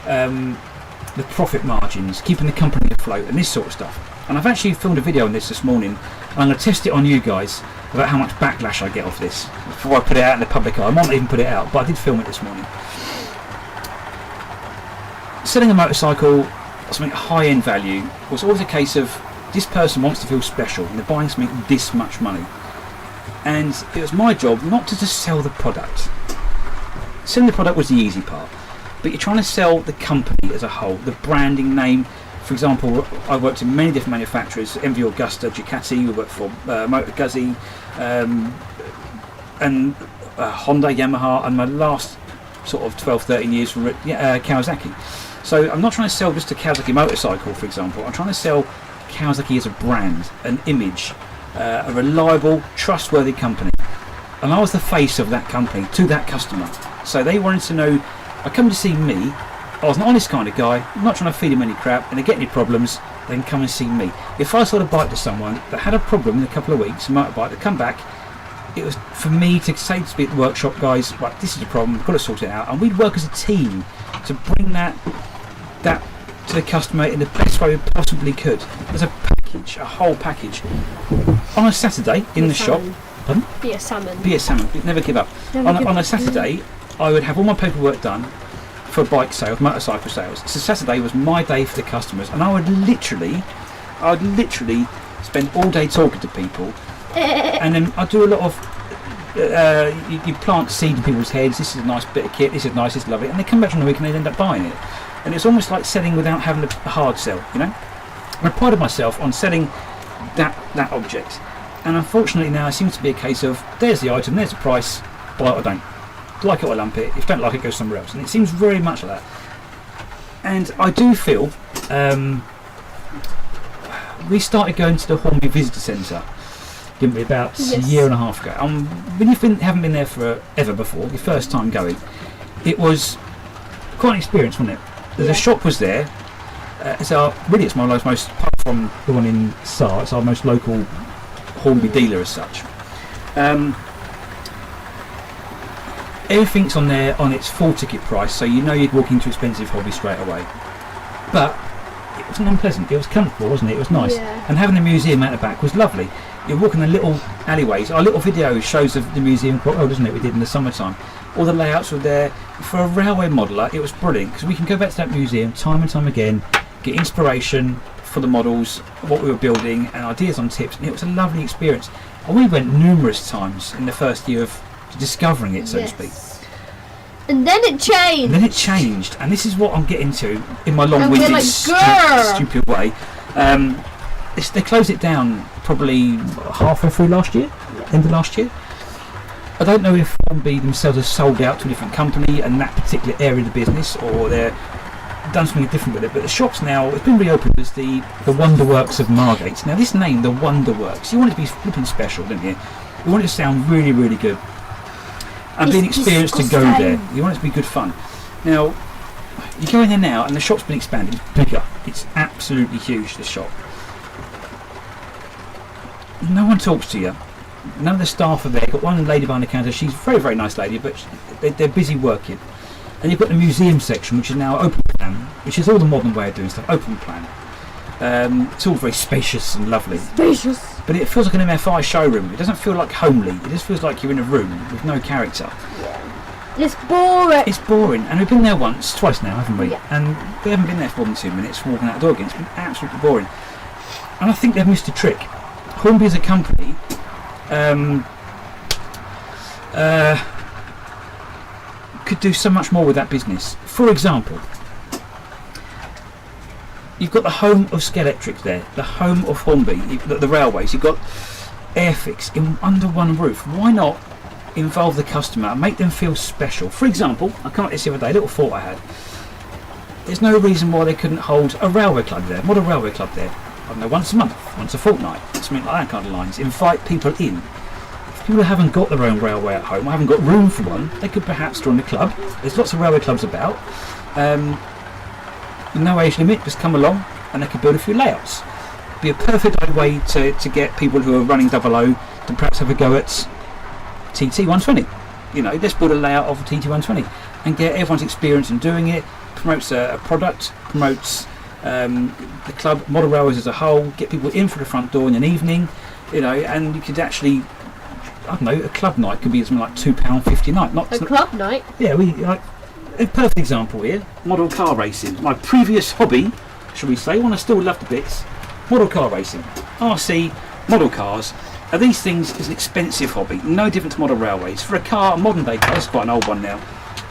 the profit margins, keeping the company afloat, and this sort of stuff. And I've actually filmed a video on this morning, and I'm going to test it on you guys about how much backlash I get off this before I put it out in the public eye. I might not even put it out, but I did film it this morning. Selling a motorcycle, something high-end value, was always a case of this person wants to feel special and they're buying something this much money. And it was my job not to just sell the product. Selling the product was the easy part, but you're trying to sell the company as a whole, the branding name. For example, I worked in many different manufacturers, MV Augusta, Ducati, we worked for Motor Guzzi, and Honda, Yamaha, and my last sort of 12-13 years for Kawasaki. So I'm not trying to sell just a Kawasaki motorcycle, for example. I'm trying to sell Kawasaki as a brand, an image, a reliable, trustworthy company. And I was the face of that company to that customer. So they wanted to know, I come to see me, I was an honest kind of guy, I'm not trying to feed them any crap, and they get any problems, they can come and see me. If I sold a bike to someone that had a problem in a couple of weeks, a motorbike, to come back, it was for me to say to the workshop guys, right, this is a problem, we've got to sort it out. And we'd work as a team to bring that to the customer in the best way we possibly could. As a package, a whole package. On a Saturday in the shop, Pardon? Be a salmon. Be a salmon. Never give up. On a Saturday, I would have all my paperwork done for bike sales, motorcycle sales. So Saturday was my day for the customers, and I would literally spend all day talking to people, and then I do a lot of. You plant seed in people's heads. This is a nice bit of kit. This is nice. This is lovely. And they come back from the week and they end up buying it. And it's almost like selling without having a hard sell. You know. I prided myself on selling that object, and unfortunately now it seems to be a case of there's the item, there's the price, buy it or don't. Like it or lump it. If you don't like it, go somewhere else. And it seems very much like that. And I do feel we started going to the Hornby Visitor Centre, didn't we, about a year and a half ago. When you haven't been there ever before, your first time going, it was quite an experience, wasn't it? The shop was there. It's my most, apart from the one in Sarr, it's our most local Hornby dealer as such. Everything's on there on its full ticket price, so you know you'd walk into expensive hobby straight away. But it wasn't unpleasant. It was comfortable, wasn't it? It was nice. Yeah. And having the museum at the back was lovely. You're walking the little alleyways. Our little video shows of the museum quite well, doesn't it? We did in the summertime. All the layouts were there. For a railway modeller, it was brilliant because we can go back to that museum time and time again, get inspiration for the models, what we were building, and ideas on tips. And it was a lovely experience. And we went numerous times in the first year of discovering it, so to speak. And then it changed. And this is what I'm getting to in my long-winded, stupid way. They closed it down probably halfway through last year, end of last year. I don't know if Hornby themselves have sold out to a different company and that particular area of the business, or they're done something different with it. But the shop's now, it's been reopened as the Wonderworks of Margate. Now this name, the Wonderworks, you want it to be flipping special, don't you? You want it to sound really, really good. And being experienced to go there. You want it to be good fun. Now, you go in there now and the shop's been expanded. It's bigger. It's absolutely huge, the shop. No one talks to you. None of the staff are there. You've got one lady behind the counter. She's a very, very nice lady, but they're busy working. And you've got the museum section, which is now open plan, which is all the modern way of doing stuff. Open plan. It's all very spacious and lovely. But it feels like an MFI showroom. It doesn't feel like homely. It just feels like you're in a room with no character. It's boring. It's boring. And we've been there twice now, haven't we? Yeah. And we haven't been there for more than 2 minutes walking out the door again. It's been absolutely boring. And I think they've missed a trick. Hornby as a company could do so much more with that business. For example, you've got the home of Skelectric there, the home of Hornby, the railways. You've got Airfix under one roof. Why not involve the customer and make them feel special? For example, I come up this the other day, a little thought I had. There's no reason why they couldn't hold a railway club there, model railway club there. I don't know, once a month, once a fortnight, something like that kind of lines. Invite people in. If people haven't got their own railway at home, or haven't got room for one, they could perhaps join the club. There's lots of railway clubs about. No age limit, just come along and they could build a few layouts. It'd be a perfect way to get people who are running 00 to perhaps have a go at TT120. You know, let's build a layout of TT120 and get everyone's experience in doing it. Promotes a product, promotes the club, model railways as a whole, get people in for the front door in an evening, you know, and you could actually, I don't know, a club night could be something like £2.50 a night. Not club night? Yeah, we like a perfect example here. Model car racing, my previous hobby, shall we say, one I still love to bits. Model car racing, RC, model cars. Now these things is an expensive hobby, no different to model railways. For a car, a modern day car, it's quite an old one now,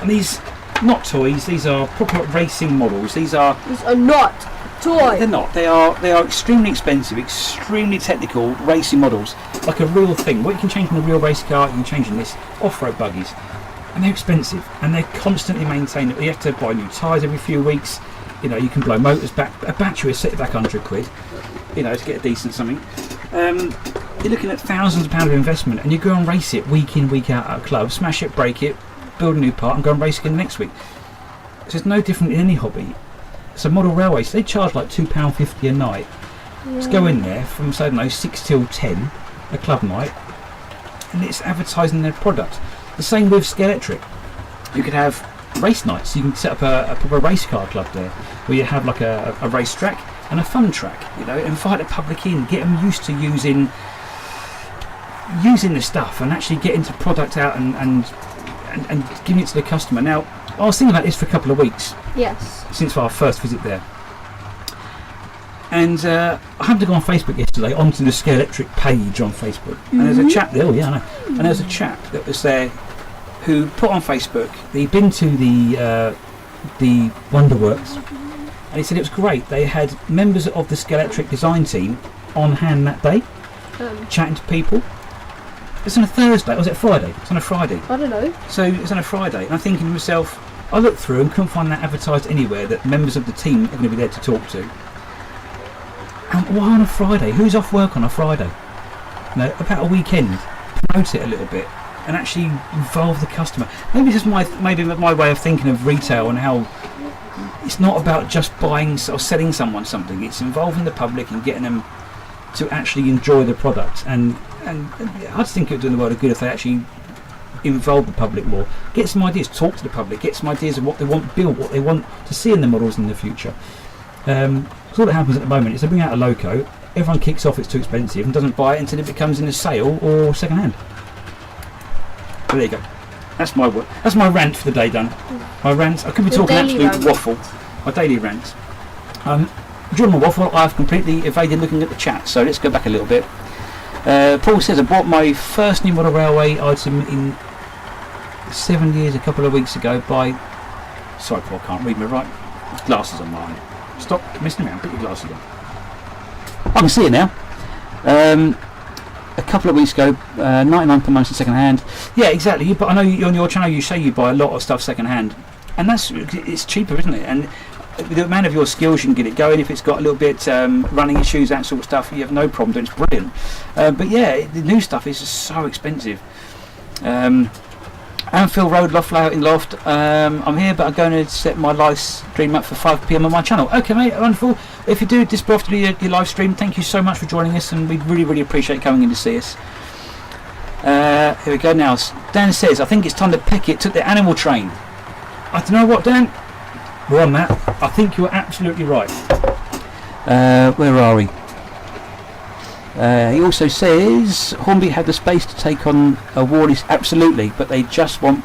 and these not toys, these are proper racing models. These are not toys. They're not. They are extremely expensive, extremely technical racing models, like a real thing. What you can change in a real race car, you can change in this off-road buggies, and they're expensive and they're constantly maintained. You have to buy new tyres every few weeks. You know, you can blow motors back. A battery is set back £100, you know, to get a decent something. You're looking at thousands of pounds of investment, and you go and race it week in, week out at a club, smash it, break it, build a new part and go and race again next week. So it's no different in any hobby. So model railways, they charge like £2.50 a night. Let's go in there from, say, I don't know, 6 till 10, a club night, and it's advertising their product. The same with Skelectric. You could have race nights. You can set up a proper race car club there, where you have like a race track and a fun track. You know, invite the public in, get them used to using using the stuff and actually getting the product out and giving it to the customer. Now, I was thinking about this for a couple of weeks. Yes. Since our first visit there. And I happened to go on Facebook yesterday, onto the Scale Electric page on Facebook. And there's a chap there, oh yeah, I know. And there's a chap that was there who put on Facebook, he'd been to the Wonderworks, and he said it was great. They had members of the Scale Electric design team on hand that day, chatting to people. It's on a Thursday, or was it Friday? It's on a Friday. I don't know. So it's on a Friday, and I'm thinking to myself, I looked through and couldn't find that advertised anywhere that members of the team are going to be there to talk to. And why on a Friday? Who's off work on a Friday? No, about a weekend. Promote it a little bit and actually involve the customer. Maybe this is my way of thinking of retail and how it's not about just buying or selling someone something. It's involving the public and getting them to actually enjoy the product. And I just think it would do the world of good if they actually involve the public more. Get some ideas, talk to the public, get some ideas of what they want built, what they want to see in the models in the future. So what happens at the moment is they bring out a loco, everyone kicks off it's too expensive and doesn't buy it until it becomes in a sale or second hand. So there you go. That's my rant for the day done. My rant, I could be talking absolute waffle. My daily rant. During my waffle I've completely evaded looking at the chat, so let's go back a little bit. Paul says I bought my first new model railway item in 7 years a couple of weeks ago by... Sorry Paul, I can't read me right. Glasses on mine. Stop messing around, put your glasses on. I can see it now. A couple of weeks ago, 99 per month in second hand. Yeah, exactly. But I know on your channel you say you buy a lot of stuff second hand, and it's cheaper, isn't it? And with the amount of your skills you can get it going. If it's got a little bit running issues, that sort of stuff, you have no problem doing it. It's brilliant. But yeah, the new stuff is just so expensive. Anfield Road Loft Layout in Loft. I'm here, but I'm going to set my live stream up for 5 PM on my channel. Okay, mate, wonderful. If you do this after your live stream, thank you so much for joining us, and we really appreciate coming in to see us. Here we go now. Dan says, I think it's time to pick it to the animal train. I don't know what, Dan. We're on that. I think you're absolutely right. Where are we? He also says Hornby had the space to take on a Wobbly, absolutely, but they just want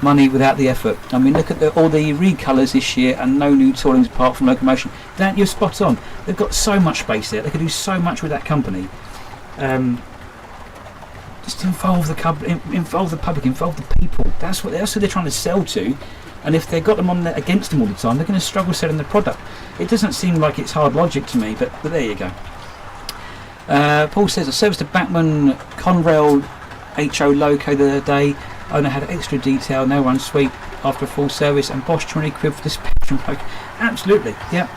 money without the effort. I mean, look at all the recolours this year and no new toolings apart from locomotion. Dan, you're spot on. They've got so much space there. They could do so much with that company. Just involve the public, involve the people. That's who they're trying to sell to. And if they've got them on there against them all the time, they're going to struggle selling the product. It doesn't seem like it's hard logic to me, but there you go. Paul says, I serviced a Bachmann Conrail HO loco the other day. Owner had extra detail, no run sweep after a full service, and Bosch 20 quid for this spectrum loco. Absolutely, yeah.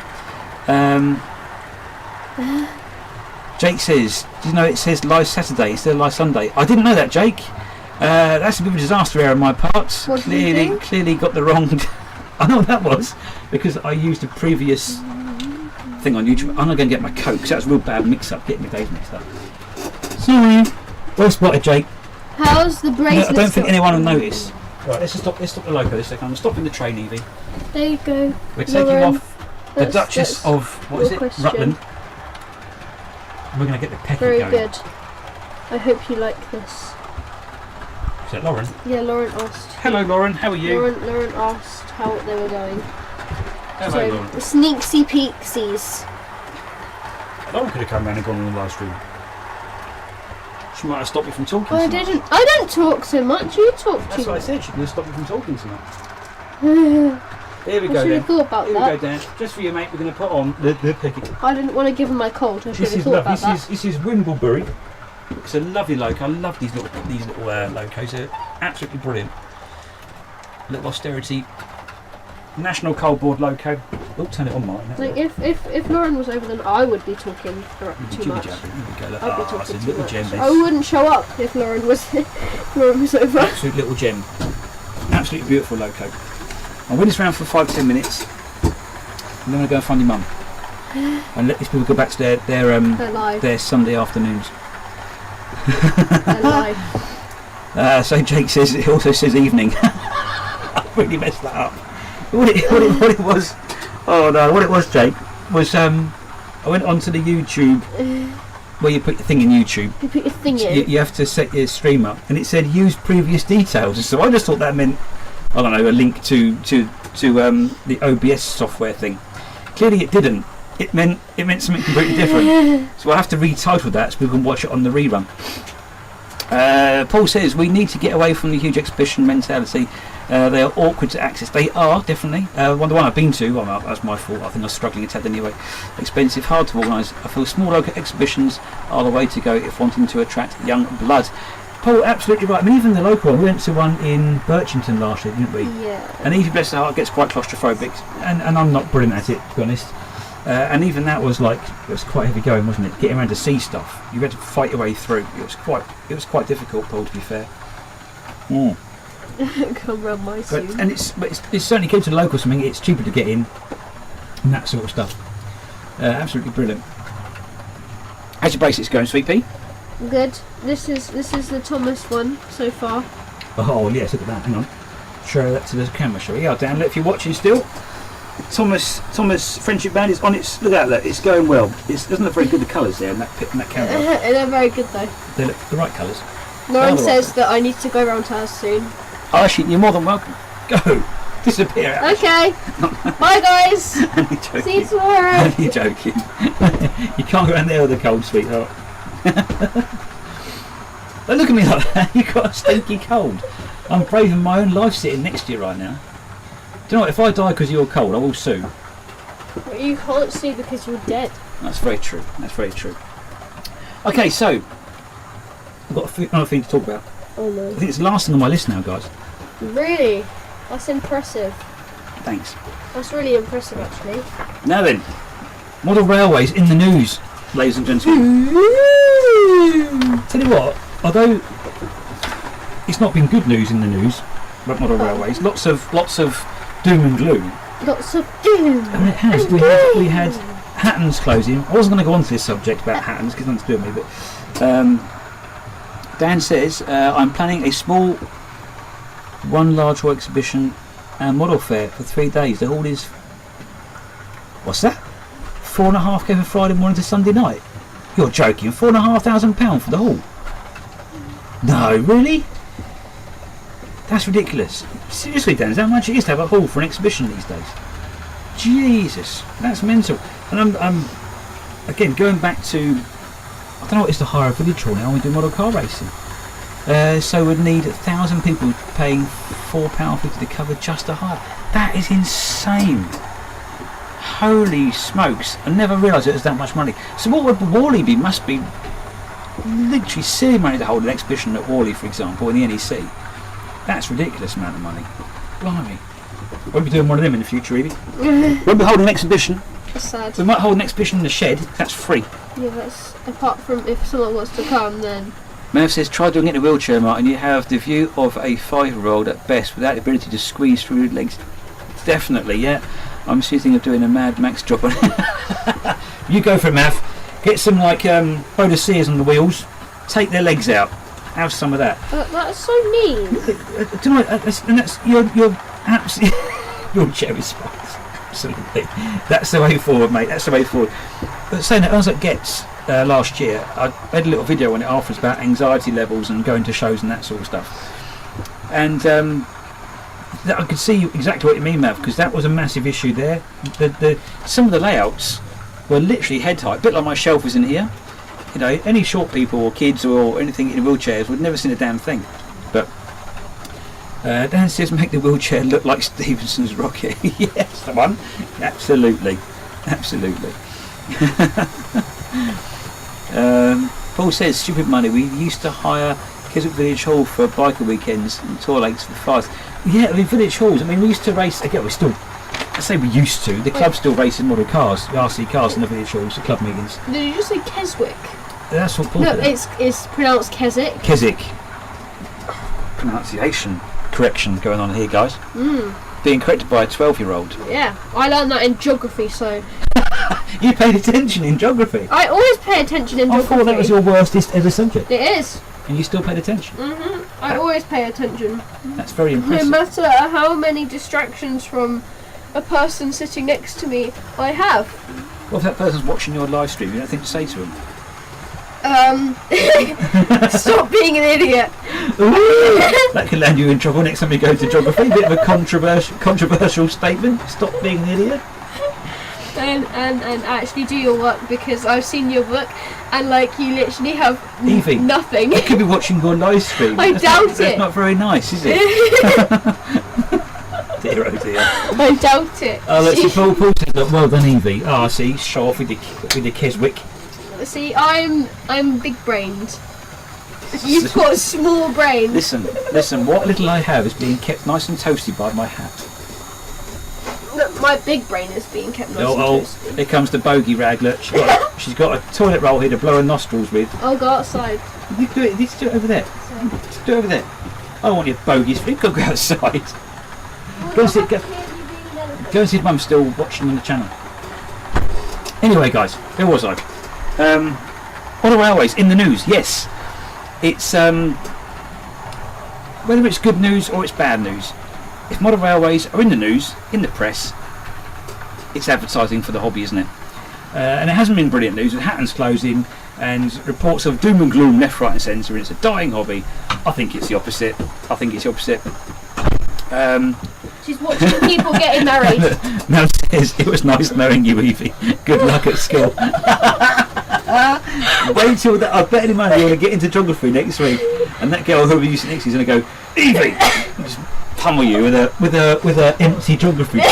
Jake says, do you know it says live Saturday instead of live Sunday? I didn't know that, Jake. That's a bit of a disaster error on my part. Clearly got the wrong... I know what that was, because I used a previous thing on YouTube. I'm not going to get my Coke, because that was a real bad mix-up, getting my days mixed up. Sorry. Well spotted, Jake. How's the bracelet? I don't think anyone will notice. Right, let's stop the loco this second. I'm stopping the train, Evie. There you go. We're taking off the Duchess of, what is it? Question. Rutland. We're going to get the Pecky Very going. good. I hope you like this. Is that Lauren? Yeah, Lauren asked. Hello, Lauren. How are you? Lauren asked how they were going. Hello, Lauren. Sneaksy peeksies. Lauren could have come round and gone on the live stream. She might have stopped me from talking I so much. didn't. I don't talk so much. You talk That's too what I much. said. She could have stopped me from talking so much. I Here we go, should then. have thought about Here that. we go, Dan. Just for you, mate, we're going to put on the Pecky. I didn't want to give him my cold. I should This have is thought about that. This is Wimblebury. It's a lovely loco. I love these little locos. They're absolutely brilliant. Little austerity. National Coldboard loco. Oh, turn it on, Martin. Like if Lauren was over, then I would be talking too much. I'd I'd be talking too little much. gem. I wouldn't show up if Lauren was over. Absolute little gem. Absolutely beautiful loco. I'll win this round for 5-10 minutes. And then I'm going to go and find your mum. And let these people go back to their Sunday afternoons. They're live. So Jake says, it also says evening. I really messed that up. What it was, oh no, what it was, Jake, was I went onto the YouTube where you put your thing in YouTube, You put your thing in. you have to set your stream up, and it said use previous details. So I just thought that meant, I don't know, a link to the OBS software thing. Clearly, it didn't. It meant something completely different. So I have to retitle that so we can watch it on the rerun. Paul says we need to get away from the huge exhibition mentality. They are awkward to access. They are, definitely. The one I've been to, well, that's my fault. I think I was struggling a tad anyway. Expensive, hard to organise. I feel small local exhibitions are the way to go if wanting to attract young blood. Paul, absolutely right. I mean, even the local one, we went to one in Birchington last year, didn't we? Yeah. And even, bless her heart, gets quite claustrophobic. And I'm not brilliant at it, to be honest. And even that was like, it was quite heavy going, wasn't it? Getting around to see stuff. You had to fight your way through. It was quite difficult, Paul, to be fair. Come round my suit. But it's certainly good to the local something. It's cheaper to get in and that sort of stuff. Absolutely brilliant. How's your bracelets going, Sweet Pea? Good. This is the Thomas one so far. Oh yes, look at that. Hang on. Show that to the camera, shall we? Yeah, Dan. Look, if you're watching still, Thomas Friendship Band is on its. Look at that. It's going well. It doesn't look very good. The colours there in that camera. They're very good though. They look the right colours. Lauren says that I need to go round to her soon. Oh, actually, you're more than welcome. Go. Disappear. Okay. Bye guys. Only joking. See you tomorrow. Only joking. You can't go around there with a cold, sweetheart. Don't look at me like that. You've got a stinky cold. I'm braving my own life sitting next to you right now. Do you know what? If I die because you're cold, I will sue. Well, you can't see because you're dead. That's very true. That's very true. Okay, so I've got another thing to talk about. Oh no. I think it's the last thing on my list now, guys. Really? That's impressive. Thanks. That's really impressive actually. Now then, model railways in the news, ladies and gentlemen. Tell you what, although it's not been good news in the news about model railways, lots of doom and gloom. Lots of doom. I mean, it has. We had Hatton's closing. I wasn't going to go on to this subject about Hatton's because nothing to do with me, but Dan says I'm planning a small one large war exhibition and model fair for 3 days. The hall is, what's that? £4.5K for Friday morning to Sunday night. You're joking. £4,500 for the hall? No, really? That's ridiculous. Seriously, Dan, is that how much it is to have a hall for an exhibition these days? Jesus, that's mental. And I'm again going back to, I don't know what it is to hire a village hall now when we do model car racing. So we'd need 1,000 people paying £4.50 to cover just a hire. That is insane. Holy smokes! I never realised it was that much money. So what would Wobbly be? Must be literally silly money to hold an exhibition at Wobbly, for example, in the NEC. That's a ridiculous amount of money. Blimey. Won't be doing one of them in the future, either. Won't be holding an exhibition. That's sad. We might hold an exhibition in the shed. That's free. Yeah, that's apart from if someone wants to come, then. Merv says, try doing it in a wheelchair, Martin. You have the view of a 5-year-old at best without the ability to squeeze through your legs. Definitely, yeah. I'm thinking of doing a Mad Max job on it. You go for it, Mav. Get some like Boadiceas on the wheels. Take their legs out. Have some of that. That's so mean. Do you know, and that's you're absolutely your cherry spice. Absolutely. That's the way forward, mate. That's the way forward. But saying that, I was at Getz last year. I made a little video on it afterwards about anxiety levels and going to shows and that sort of stuff. And I could see exactly what you mean, Mav, because that was a massive issue there. Some of the layouts were literally head height, a bit like my shelf was in here. You know, any short people or kids or anything in wheelchairs would never seen a damn thing. But Dan says make the wheelchair look like Stevenson's rocket. Yes, the one. Absolutely. Absolutely. Paul says, stupid money. We used to hire Keswick Village Hall for biker weekends and tour lakes for fires. Yeah, I mean, village halls. I mean, we used to race. Again, we still. I say we used to. The club still racing model cars, the RC cars, in the village halls, the club meetings. Did you just say Keswick? That's what Paul No, said. it's pronounced Keswick. Keswick. Pronunciation correction going on here, guys. Being corrected by a 12-year-old. Yeah, I learned that in geography, so. You paid attention in geography. I always pay attention in I geography. thought that was your worstest ever subject. It is. And you still paid attention. I always pay attention. That's very No impressive. matter how many distractions from a person sitting next to me I have. Well, if that person's watching your live stream, you don't think to say to them. Stop being an idiot. That could land you in trouble next time you go to geography. Bit of a controversial statement. Stop being an idiot. And actually do your work, because I've seen your book and like you literally have Evie, nothing. I could be watching your live stream. I doubt it. That's not very nice, is it? Dear oh dear. I doubt it. Oh, let's see. Paul says, look, well done, Evie. Oh, I see. Show off with the Keswick. See, I'm big brained. You've got a small brain. Listen. What little I have is being kept nice and toasty by my hat. Look, my big brain is being kept nice and toasty. Here comes the bogey rag. Look, she's got a toilet roll here to blow her nostrils with. I'll go outside. You do it. Let's do it over there. Just do it over there. I don't want your bogies. You've got to go outside. Go and see if Mum's still watching on the channel. Anyway, guys, where was I? Model railways in the news. Yes, it's whether it's good news or it's bad news. If model railways are in the news, in the press, it's advertising for the hobby, isn't it? And it hasn't been brilliant news with Hatton's closing and reports of doom and gloom left, right, and centre. It's a dying hobby. I think it's the opposite. She's watching people getting married. Mel says, it was nice knowing you, Evie. Good luck at school. Wait till that. I bet any money you're going to get into geography next week, and that girl who will be using next is going to go, Evie, and just pummel you with a empty geography book.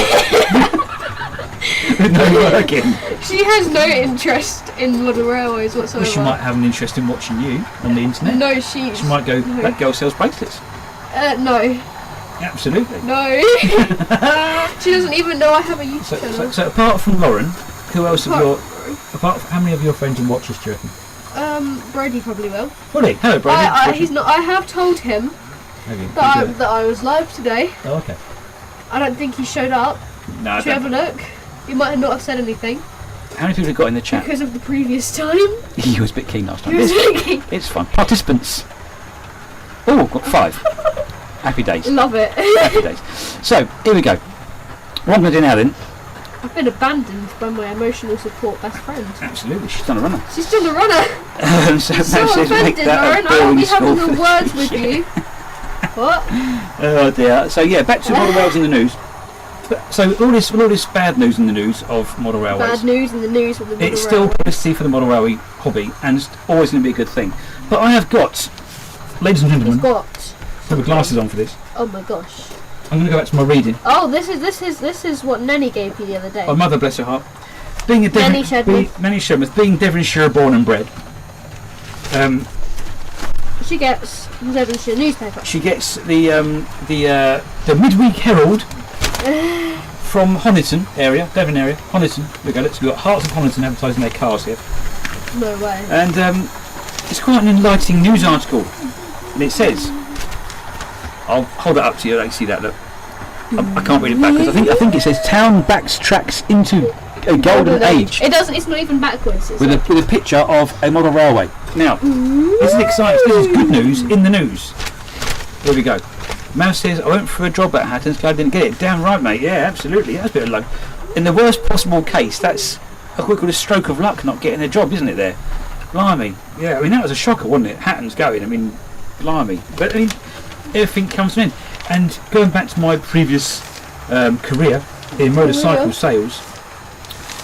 With no working. She has no interest in model railways whatsoever. Well, she might have an interest in watching you on the internet. No, she might go, no. That girl sells bracelets. No. Absolutely. No. She doesn't even know I have a YouTube channel. So apart from Lauren, who else how many of your friends and watchers do you reckon? Brody probably will. Brody, hello Brody. He's not. I have told him that I was live today. Oh, okay. I don't think he showed up. No. Should we have a look? He might not have said anything. How many people have got in the chat? Because of the previous time. He was a bit keen last time. It's fun. Participants. Oh, got 5. Happy days. Love it. Happy days. So, here we go. What I'm going to do now then. I've been abandoned by my emotional support best friend. Absolutely, she's done a runner. She's done a runner. So offended, Lauren. I will be having the words with you. What? Oh dear. So yeah, back to model rails in the news. So all this bad news in the news of model railways. Bad news in the news with the model It's still publicity for the model railway hobby, and it's always going to be a good thing. But I have got, ladies and gentlemen, put my glasses on for this. Oh my gosh. I'm going to go back to my reading. Oh, this is what Nanny gave me the other day. My mother, bless her heart, being a Nanny Shedmouth, being Devonshire born and bred. She gets the Devonshire newspaper. She gets the Midweek Herald from Honiton area, Devon area, Honiton. We've got Hearts of Honiton advertising their cars here. No way. And it's quite an enlightening news article, and it says, I'll hold it up to you. I can see that. Look, I can't read it backwards. I think it says town backtracks into a golden age. It doesn't. It's not even backwards. With a picture of a model railway. Now, this is exciting. This is good news in the news. Here we go. Mouse says, I went for a job at Hatton's, glad I didn't get it. Damn right, mate. Yeah, absolutely. That's a bit of luck. In the worst possible case, that's what we call a stroke of luck not getting a job, isn't it? There, blimey. Yeah, I mean that was a shocker, wasn't it? Hatton's going. I mean, blimey. But I mean, everything comes to an end. And going back to my previous career in motorcycle sales,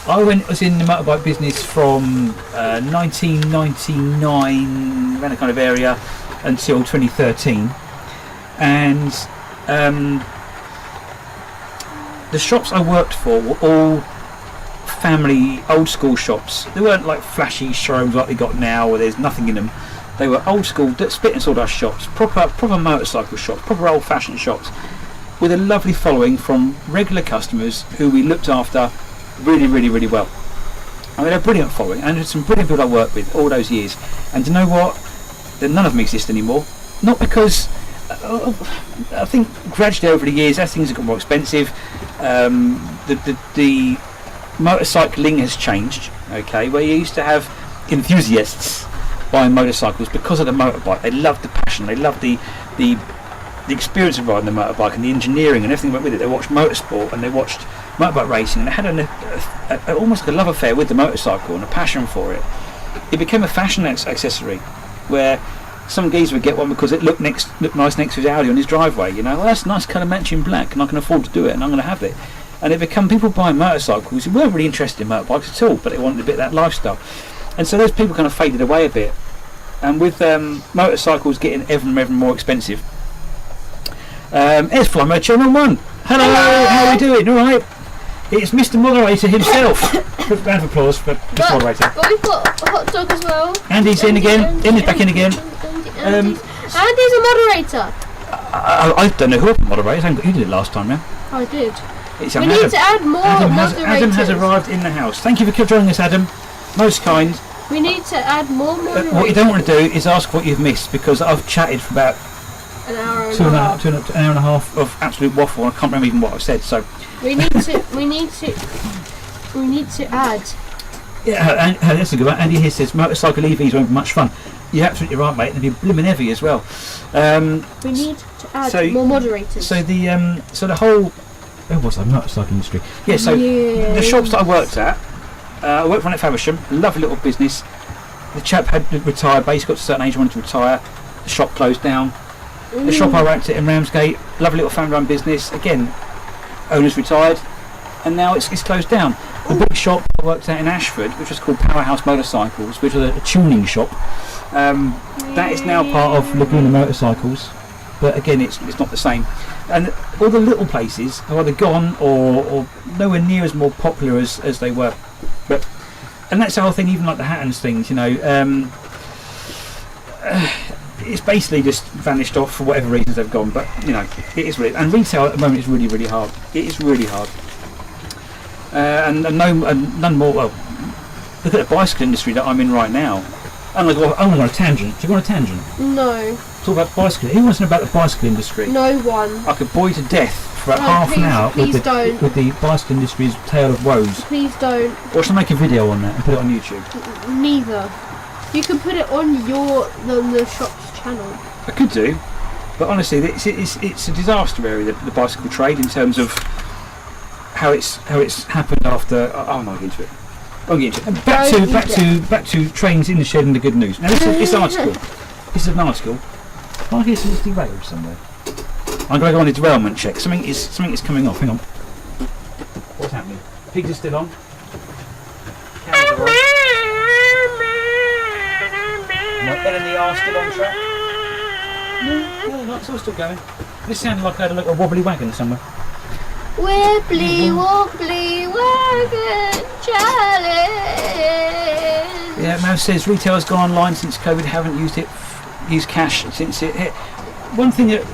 I was in the motorbike business from 1999, around that kind of area, until 2013. And the shops I worked for were all family, old school shops. They weren't like flashy showrooms like they got now, where there's nothing in them. They were old school, split and sawdust shops, proper motorcycle shops, proper old fashioned shops, with a lovely following from regular customers who we looked after really, really, really well. I mean, a brilliant following, and some brilliant people I worked with all those years. And do you know what? None of them exist anymore. Not because I think gradually over the years as things have got more expensive, the motorcycling has changed. Okay, where you used to have enthusiasts buying motorcycles because of the motorbike. They loved the passion. They loved the experience of riding the motorbike and the engineering and everything that went with it. They watched motorsport and they watched motorbike racing, and they had almost like a love affair with the motorcycle and a passion for it. it became a fashion accessory, where some geezer would get one because it looked nice next to his Audi on his driveway. You know, well, that's a nice colour matching black, and I can afford to do it, and I'm going to have it. And it become people buying motorcycles who weren't really interested in motorbikes at all, but they wanted a bit of that lifestyle. And so those people kind of faded away a bit. And with motorcycles getting ever and more expensive, here's Fly Mode Channel 1. Hello, how are we doing? All right. It's Mr. Moderator himself. Round of applause for Mr. Moderator. But we've got a hot dog as well. Andy's in again. Andy's back in again. Andy's a moderator. I don't know who moderates. You did it last time, yeah? I did. It's We need to add more moderators. Adam has arrived in the house. Thank you for joining us, Adam. Most kind. We need to add more moderators. What you don't want to do is ask what you've missed, because I've chatted for about an hour an hour and a half of absolute waffle, and I can't remember even what I've said. So we need to add. Yeah, and that's a good one. Andy here says motorcycle EVs won't be much fun. You're absolutely right, mate. They'll be blooming heavy as well. We need to add more moderators. So the whole what's that motorcycle industry? Yeah. So the shops that I worked at, I worked for one at Faversham. Lovely little business. The chap had retired, basically got to a certain age, wanted to retire. The shop closed down. The shop I worked at in Ramsgate, lovely little family-run business. Again, owners retired, and now it's closed down. The big shop I worked at in Ashford, which was called Powerhouse Motorcycles, which was a tuning shop, that is now part of Laguna Motorcycles, but again it's not the same. And all the little places are either gone or nowhere near as more popular as they were. And that's the whole thing, even like the Hattons things, you know. It's basically just vanished off for whatever reasons they've gone, but you know, it is really. And retail at the moment is really, really hard. It is really hard. And none more. Well, look at the bicycle industry that I'm in right now. I'm going to go on a tangent. Do you go on a tangent? No. Talk about bicycle. Who wants to know about the bicycle industry? No one. I could bore you to death for about half an hour with the bicycle industry's tale of woes. Please don't. Or should I make a video on that and put it on YouTube? Neither. You can put it on the shop's channel. I could do, but honestly, it's a disaster area, the bicycle trade, in terms of how it's happened after. I'm not into it. I'll get into it. Back to trains in the shed and the good news. Now this article. This is an article. I hear it's derailed somewhere. I'm going to go on a derailment check. Something is coming off. Hang on. What's happening? Pigs are still on. Cows are on. My Ben and the R still on track. No, it's all still going. This sounded like I had a wobbly wagon somewhere. Wobbly, wobbly, wagon challenge. Yeah, Mav says retail's gone online since COVID. Haven't used cash since it hit. One thing that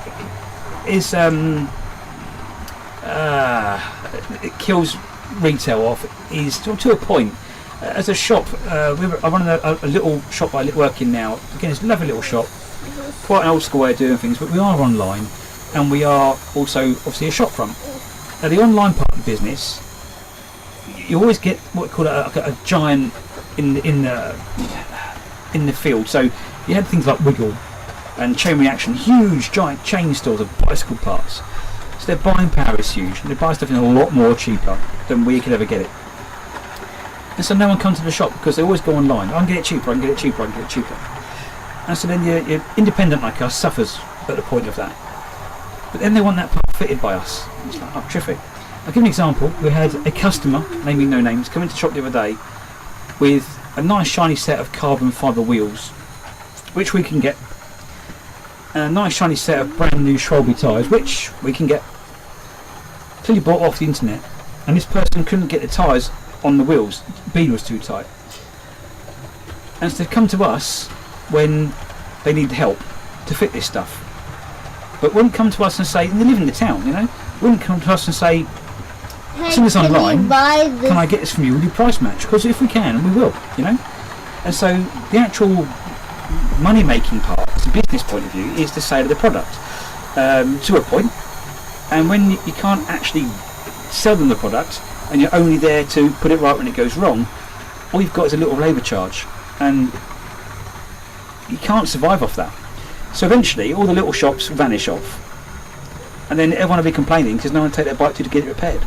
is it kills retail off is to a point. As a shop, I run a little shop I work in now. Again, it's a lovely little shop. Quite an old school way of doing things, but we are online, and we are also obviously a shop front. Now, the online part of the business, you always get what we call a giant in the field. So you had things like Wiggle and Chain Reaction, huge giant chain stores of bicycle parts. So their buying power is huge, and they buy stuff in a lot more cheaper than we could ever get it. And so no one comes to the shop because they always go online. I can get it cheaper, I can get it cheaper, I can get it cheaper. And so then your independent like us suffers at the point of that. But then they want that part fitted by us. It's like, oh, terrific. I'll give you an example. We had a customer, naming no names, come into the shop the other day with a nice shiny set of carbon fibre wheels, which we can get, and a nice shiny set of brand new Schwalbe tyres, which we can get. Clearly bought off the internet, and this person couldn't get the tyres on the wheels. Bead was too tight. And so they've come to us when they need help to fit this stuff. But wouldn't come to us and say, and they live in the town, you know, wouldn't come to us and say, send this online, can I get this from you? Will you price match? Because if we can, we will, you know. And so the actual money making part, as a business point of view, is the sale of the product to a point. And when you can't actually sell them the product, and you're only there to put it right when it goes wrong, all you've got is a little labour charge, and you can't survive off that. So eventually all the little shops vanish off, and then everyone will be complaining because no one will take their bike to get it repaired.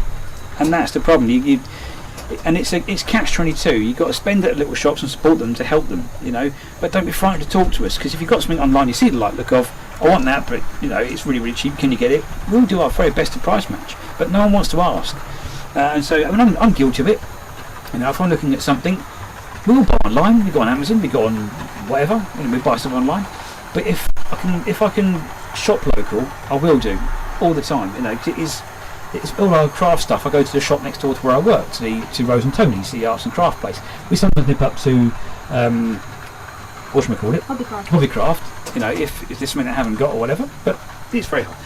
And that's the problem. And it's catch-22. You've got to spend it at little shops and support them to help them, you know. But don't be frightened to talk to us, because if you've got something online, you see the look of, I want that, but you know it's really, really cheap. Can you get it? We'll do our very best to price match, but no one wants to ask. And so I mean, I'm guilty of it. You know, if I'm looking at something, we'll buy online. We go on Amazon. We go on whatever. You know, we buy stuff online. But if I can shop local, I will do all the time. You know, 'cause it's all our craft stuff. I go to the shop next door to where I work, to Rose and Tony's, the arts and craft place. We sometimes nip up to what should we call it? Hobbycraft. You know, if there's something I haven't got or whatever. But it's very hard.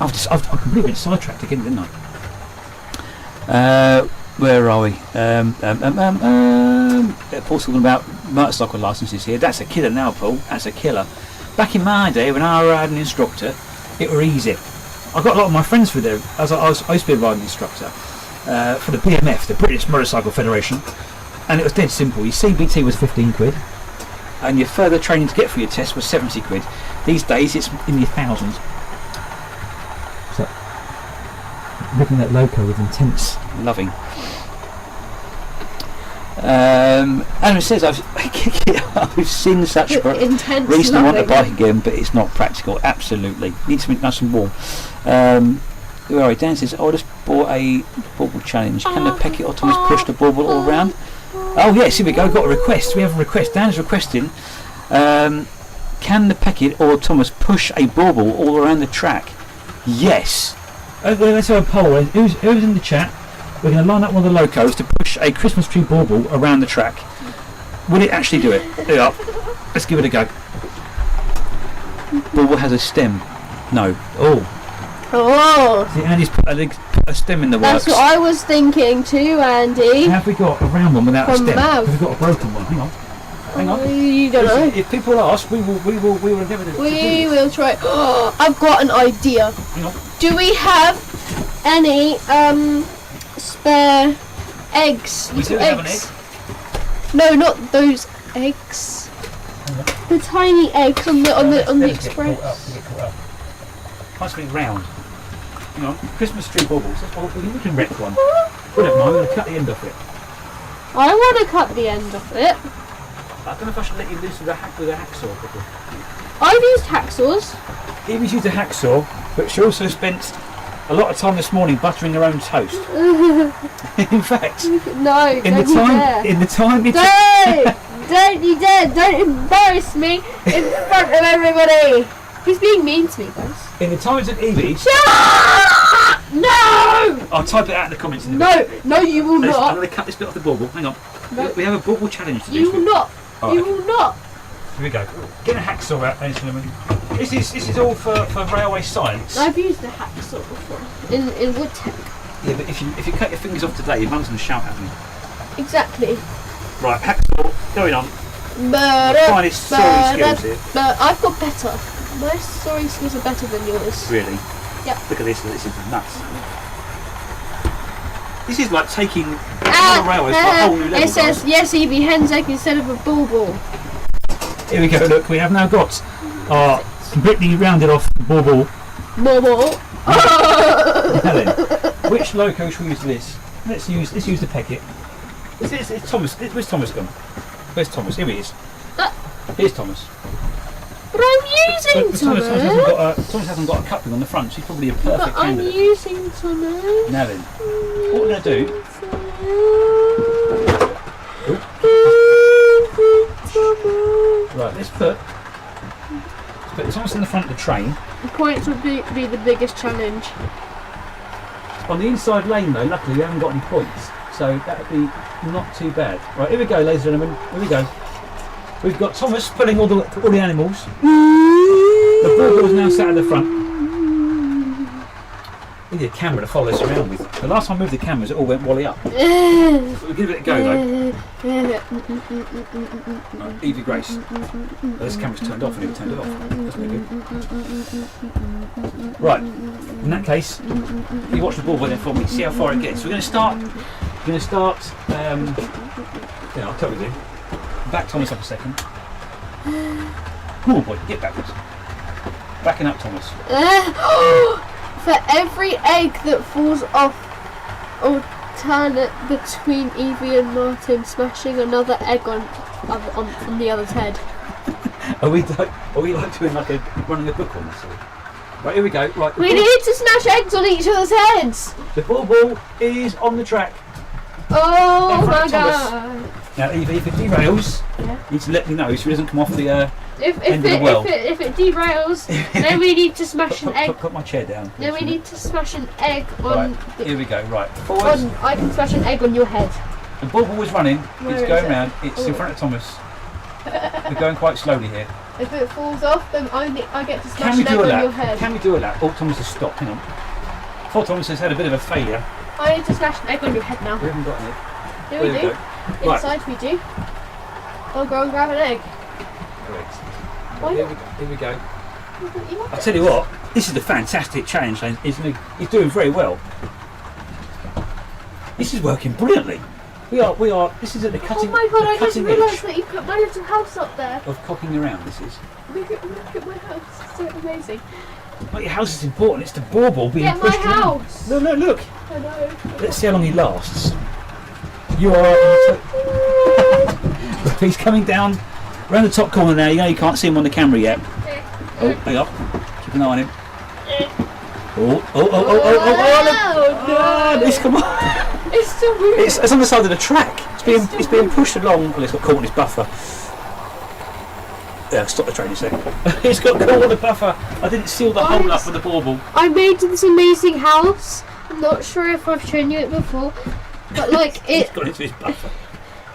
I've completely been sidetracked again, didn't I? Where are we? Paul's talking about motorcycle licences here. That's a killer now, Paul. That's a killer. Back in my day, when I had an instructor, it were easy. I got a lot of my friends through there. I used to be a riding instructor for the BMF, the British Motorcycle Federation, and it was dead simple. Your CBT was 15 quid, and your further training to get for your test was 70 quid. These days, it's in your thousands. So, looking at loco with intense loving. Adam says, I've seen such intense reason I want to loving. bike again, but it's not practical. Absolutely, need something nice and warm. Where are we? Dan says, I just bought a bauble challenge. Can the Peckett or Thomas push the bauble all around? Oh yes, here we go. Got a request. We have a request. Dan's requesting. Can the Peckett or Thomas push a bauble all around the track? Yes. Let's have a poll. Who's in the chat? We're going to line up one of the locos to push a Christmas tree bauble around the track. Will it actually do it? Here we are. Let's give it a go. Bauble has a stem. No. Oh. See, Andy's put a stem in the works. That's what I was thinking too, Andy. Have we got a round one without a stem? Mav. Have we got a broken one? Hang on. Hang on. You don't know. If people ask, we will endeavour to do We this. will try. I've got an idea. Hang on. Do we have any spare eggs? We do Little have an eggs. No, not those eggs. The tiny eggs on the express. Find something round. Hang on. Christmas tree baubles. We can wreck one. We don't mind. We're going to cut the end off it. I want to cut the end of it. I don't know if I should let you loose with a hacksaw. Quickly. I've used hacksaws. Evie's used a hacksaw, but she also spent a lot of time this morning buttering her own toast. In fact, No, in the time it don't you dare! Don't embarrass me in front of everybody. He's being mean to me, guys. in the time it took Evie. No! I'll type it out in the comments in a minute. No, you will I'm not. going to cut this bit off the bauble. Hang on. No. We have a bauble challenge to do. You will not. Oh, You okay. will not. Here we go. Get a hacksaw out, ladies and gentlemen. This is all for railway science. I've used a hacksaw before in wood tech. Yeah, but if you cut your fingers off today, your mum's going to shout at me. Exactly. Right, hacksaw, going on. Finest sawing skills here. But I've got better. My sawing skills are better than yours. Really? Yep. Look at this is nuts. This is like taking railways to a whole new level. It says, guys. yes, Evie, hen's egg instead of a bauble. Here we go, look, we have now got our completely rounded off bauble. Bauble. Helen, which loco should we use for this? Let's use the Peckett. It's Thomas. Where's Thomas gone? Where's Thomas? Here he is. Here's Thomas. But I'm using But Thomas. Thomas hasn't got a coupling on the front, so he's probably a perfect But I'm candidate. using Thomas. Now then, what we're going to do... Right, let's put Thomas in the front of the train. The points would be the biggest challenge. On the inside lane though, luckily we haven't got any points, so that would be not too bad. Right, here we go, ladies and gentlemen. Here we go. We've got Thomas pulling all the animals. The bauble is now sat at the front. We need a camera to follow us around with. The last time I moved the cameras, it all went wally up. We'll give it a go though. Right, Evie Grace. Oh, this camera's turned off and it turned it off. That's no good. Right, in that case, you watch the bauble then for me, see how far it gets. We're going to start. Yeah, I'll tell you then. Back Thomas up a second. Oh boy, get backwards. Backing up, Thomas. For every egg that falls off, or turn it between Evie and Martin, smashing another egg on the other's head. Are we like doing like running a book on this? Right, here we go. Right, We need to smash eggs on each other's heads. the bauble is on the track. Oh In front my of Thomas. god! Now, Evie, if it derails, Yeah. you need to let me know so it doesn't come off the If end of the world. if it derails, then we need to smash an egg. Put my chair down. Then we please. need to smash an egg Right, on. here we go. Right, forwards. I can smash an egg on your head. The bauble is running. Where It's is going it? round. It's in Oh. front of Thomas. We're going quite slowly here. If it falls off, then I get to Can smash we an egg do a on your lap? head. Can we do a lap? Oh, Thomas has stopped. Hang on. Poor Thomas has had a bit of a failure. I need to smash an egg on your head now. We haven't got any. Here we There do. we go. Right. Inside we do. I'll go and grab an egg. Correct. Why Here not? we go. You want I'll it? tell you what. This is a fantastic challenge, isn't it? He's doing very well. This is working brilliantly. We are. This is at the cutting. Oh my god! the I just cutting realised edge that you put my little house up there. of cocking around. This is. Look at my house. It's so amazing. Well, your house is important. It's the bauble being Get my pushed around. house. Look. I know. Let's see how long he lasts. You are. He's coming down around the top corner now. You know you can't see him on the camera yet. Oh, hang on. Keep an eye on him. Oh, this come on. It's so weird. It's on the side of the track. It's being pushed along. Well, it's got caught in his buffer. Yeah, stop the train a sec. It's got caught in the buffer. I didn't seal the hole up with the bauble. I made this amazing house. I'm not sure if I've shown you it before, but like It's got into his buffer.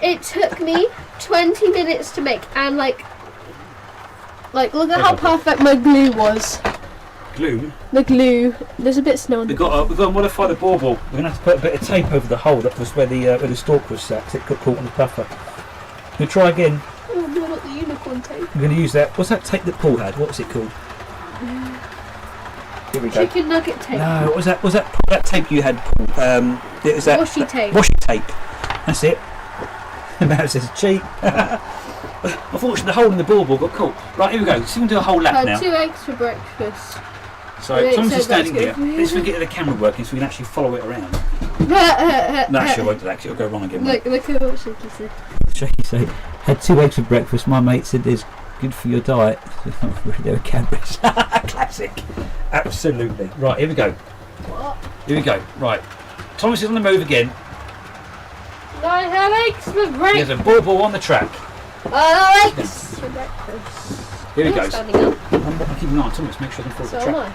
it took me 20 minutes to make, and like look at how perfect my glue was. Glue. The glue. There's a bit of snow on We've the got to modify the bauble. We're going to have to put a bit of tape over the hole that was where the stalk was sat, 'cause it got caught in the buffer. We'll try again. Oh no, not the unicorn tape. We're going to use that. What's that tape that Paul had? What's it called? Here we go. Chicken nugget tape. No, what was that tape you had, Paul? It was that Washi tape. Washi tape. That's it. The mouse says cheat. Unfortunately, the hole in the bauble got caught. Right, here we go. So we can do a whole lap Had now. 2 eggs for breakfast. So It Thomas said is standing that's here. good. Let's get the camera working so we can actually follow it around. No, actually, I won't do that 'cause it'll go wrong again. Look at what Shaky said. Shaky say, had 2 eggs for breakfast. My mate said there's good for your diet. They were Cadbury's. Classic. Absolutely. Right, here we go. What? Here we go. Right. Thomas is on the move again. I have eggs for He has breakfast. a bauble on the track. I have eggs for breakfast. Here he You're goes. standing up. I'm keeping an eye on Thomas, make sure I can follow So the am track.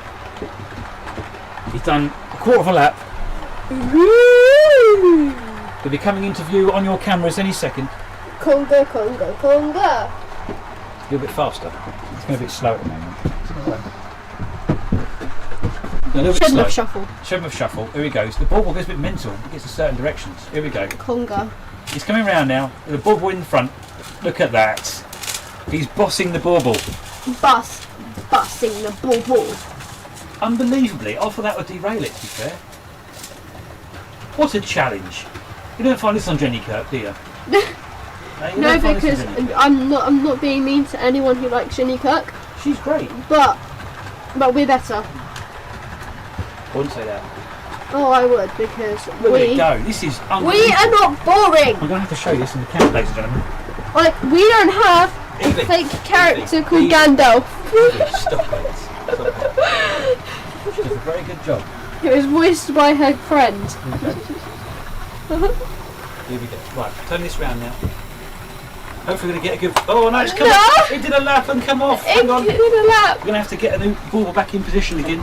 I. He's done a quarter of a lap. Woo! He'll be coming into view on your cameras any second. Conga, conga, conga. Be a bit faster. It's going a bit slow at the moment. A little bit Shouldn't slow. have shuffled. Shouldn't have shuffle. Here he goes. The bauble goes a bit mental. It gets in certain directions. Here we go. Conga. He's coming round now. The bauble in front. Look at that. He's bossing the bauble. Busting the ball. Unbelievably. I thought that would derail it, to be fair. What a challenge. You don't find this on Jenny Kirk, do you? You No, don't find this because on Jenny Kirk. I'm not being mean to anyone who likes Ginny Kirk, She's great. but we're better. I wouldn't say that. Oh, I would, because Look at it go. This is we unbelievable. are not boring. I'm going to have to show you this in the camera, ladies and gentlemen. Like, we don't have a Evie. fake character Evie. called Evie. Gandalf. Stop it. Stop it. She does a very good job. It was voiced by her friend. Here we go. Right, turn this round now. Hopefully we're going to get a good... Oh no, it's come No. off. It did a lap and come off. Hang on. In a lap. We're going to have to get a new bauble back in position again.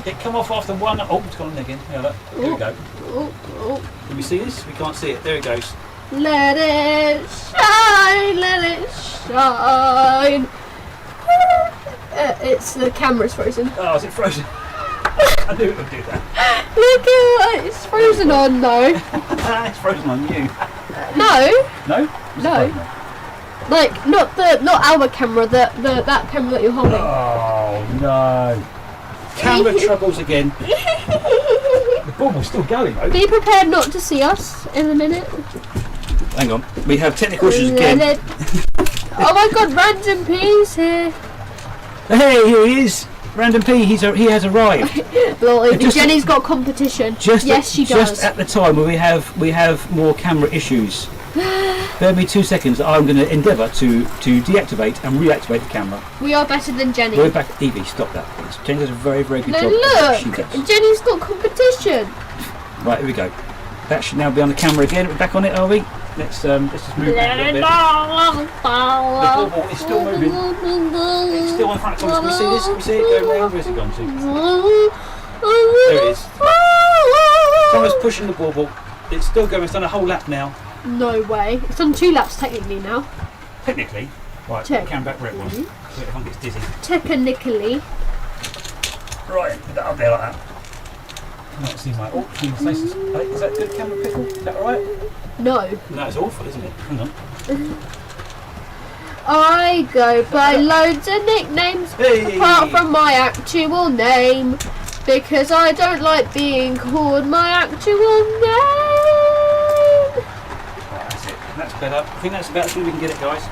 It come off after one... Oh, it's gone on again. Yeah, look. Here we go. Oh, oh. Can we see this? We can't see it. There it goes. Let it shine, let it shine. It's the camera's frozen. Oh, is it frozen? I knew it would do that. Look at it, it's frozen on though. It's frozen on you. No, No? No. Like not our camera, that camera that you're holding. Oh no. Camera troubles again. The bauble's still going though. Be prepared not to see us in a minute. Hang on. We have technical issues again. Oh my god, Random P's here. Hey, here he is. Random P, he has arrived. Well, Just- Jenny's got competition. Yes, she does. Just at the time where we have more camera issues. Bear me 2 seconds. I'm going to endeavour to deactivate and reactivate the camera. We are better than Jenny. We're back. Evie, stop that, please. Jenny does a very, very good No, job. look! She does. Jenny's got competition. Right, here we go. That should now be on the camera again. We're back on it, are we? Let's just move back a little bit. The bauble is still moving. It's still in front of us. Can we see this? Can we see it going round? Where's it gone to? There it is. Thomas pushing the bauble. It's still going. It's done a whole lap now. No way. It's on 2 laps technically now. Technically. Right, put the camera back where it was. So everyone gets dizzy. Technically. Right, put that up there like that. I might see my... Oh, is that good camera pickle? Is that alright? No. No, it's awful, isn't it? Hang on. I go by loads of nicknames apart from my actual name because I don't like being called my actual name. Right, that's it. That's better. I think that's about as good as we can get it, guys.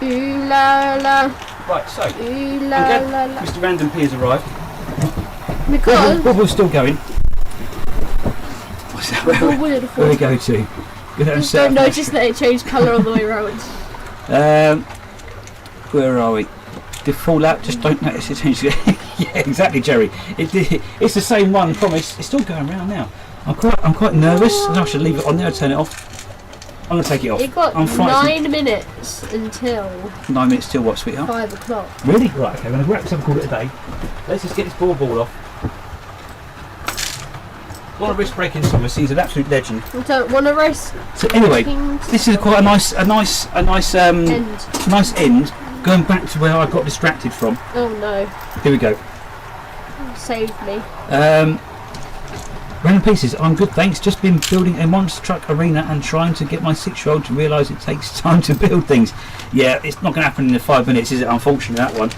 Ooh la la. Right, so... Ooh la I'm la glad la. Mr. Random P has arrived. Because Wobble's still going. What's that? Where we go to? just don't notice that it changed colour on the way round. Where are we? The full lap, just don't notice it changes. Yeah, exactly, Jerry. It's the same one, promise. It's still going round now. I'm quite nervous. I should leave it on there and turn it off. I'm going to take it off. It got I'm frightened. 9 minutes until 9 minutes till what, sweetheart? 5 o'clock. Really? Right, okay, we're going to wrap this up and call it a day. Let's just get this ball off. A lot of risk breaking Thomas, he's an absolute legend. I don't want to race. So anyway, this is quite a nice end. Going back to where I got distracted from. Oh no. Here we go. Save me. Random Pieces, I'm good thanks. Just been building a monster truck arena and trying to get my 6-year-old to realise it takes time to build things. Yeah, it's not going to happen in 5 minutes, is it? Unfortunately, that one.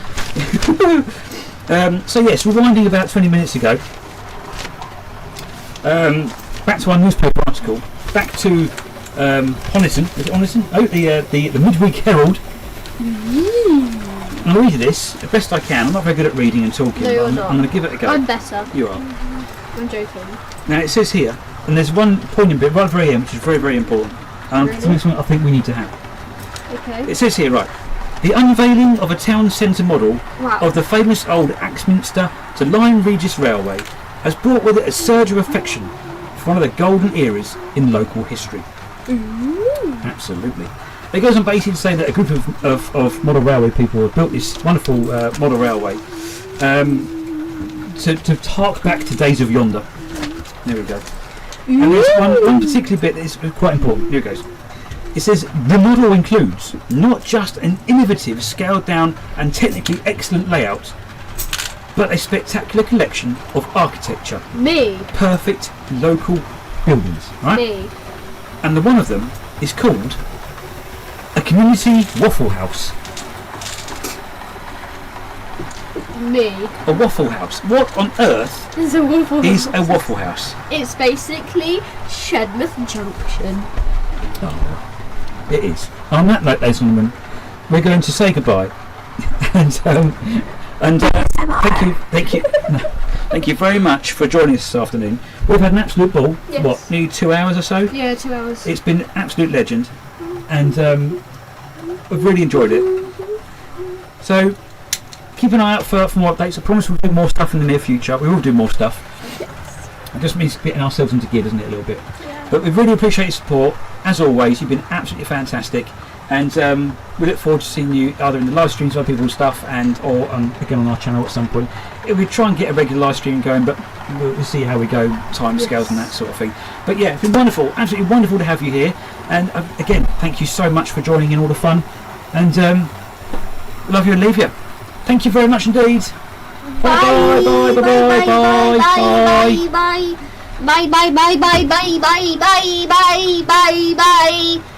So yes, rewinding about 20 minutes ago. Back to our newspaper article. Back to Honiton. Is it Honiton? Oh, the Midweek Herald. I'll read you this the best I can. I'm not very good at reading and talking. No, you're not. I'm going to give it a go. I'm better. You are. I'm joking. Now it says here, and there's one poignant bit right at the very end, which is very, very important. Really? Something I think we need to have. Okay. It says here, right, the unveiling of a town centre model Wow. of the famous old Axminster to Lyme Regis Railway has brought with it a surge of affection for one of the golden eras in local history. Absolutely. It goes on basically to say that a group of model railway people have built this wonderful model railway to hark back to days of yonder. There we go. And there's one particular bit that is quite important. Here it goes. It says the model includes not just an innovative, scaled down and technically excellent layout, but a spectacular collection of architecture. Me. Perfect local buildings, right? Me. And the one of them is called a community waffle house. Me. A waffle house. What on earth It's a waffle is house. a waffle house? It's basically Shedmouth Junction. It is. On that note, ladies and gentlemen, we're going to say goodbye. and thank you very much for joining us this afternoon. We've had an absolute ball. Yes. What, nearly 2 hours or so? Yeah, 2 hours. It's been an absolute legend, and we've really enjoyed it. So keep an eye out for more updates. I promise we'll do more stuff in the near future. We will do more stuff. Yes. It just means getting ourselves into gear, doesn't it, a little bit? Yeah. But we really appreciate your support. As always, you've been absolutely fantastic, and we look forward to seeing you either in the live streams of other people's stuff or again on our channel at some point. We try and get a regular live stream going, but we'll see how we go, time scales and that sort of thing. But yeah, it's been wonderful, absolutely wonderful to have you here. And again, thank you so much for joining in all the fun, and love you and leave you. Thank you very much indeed. Bye bye bye bye bye bye bye bye bye bye bye bye bye bye bye bye bye bye bye bye.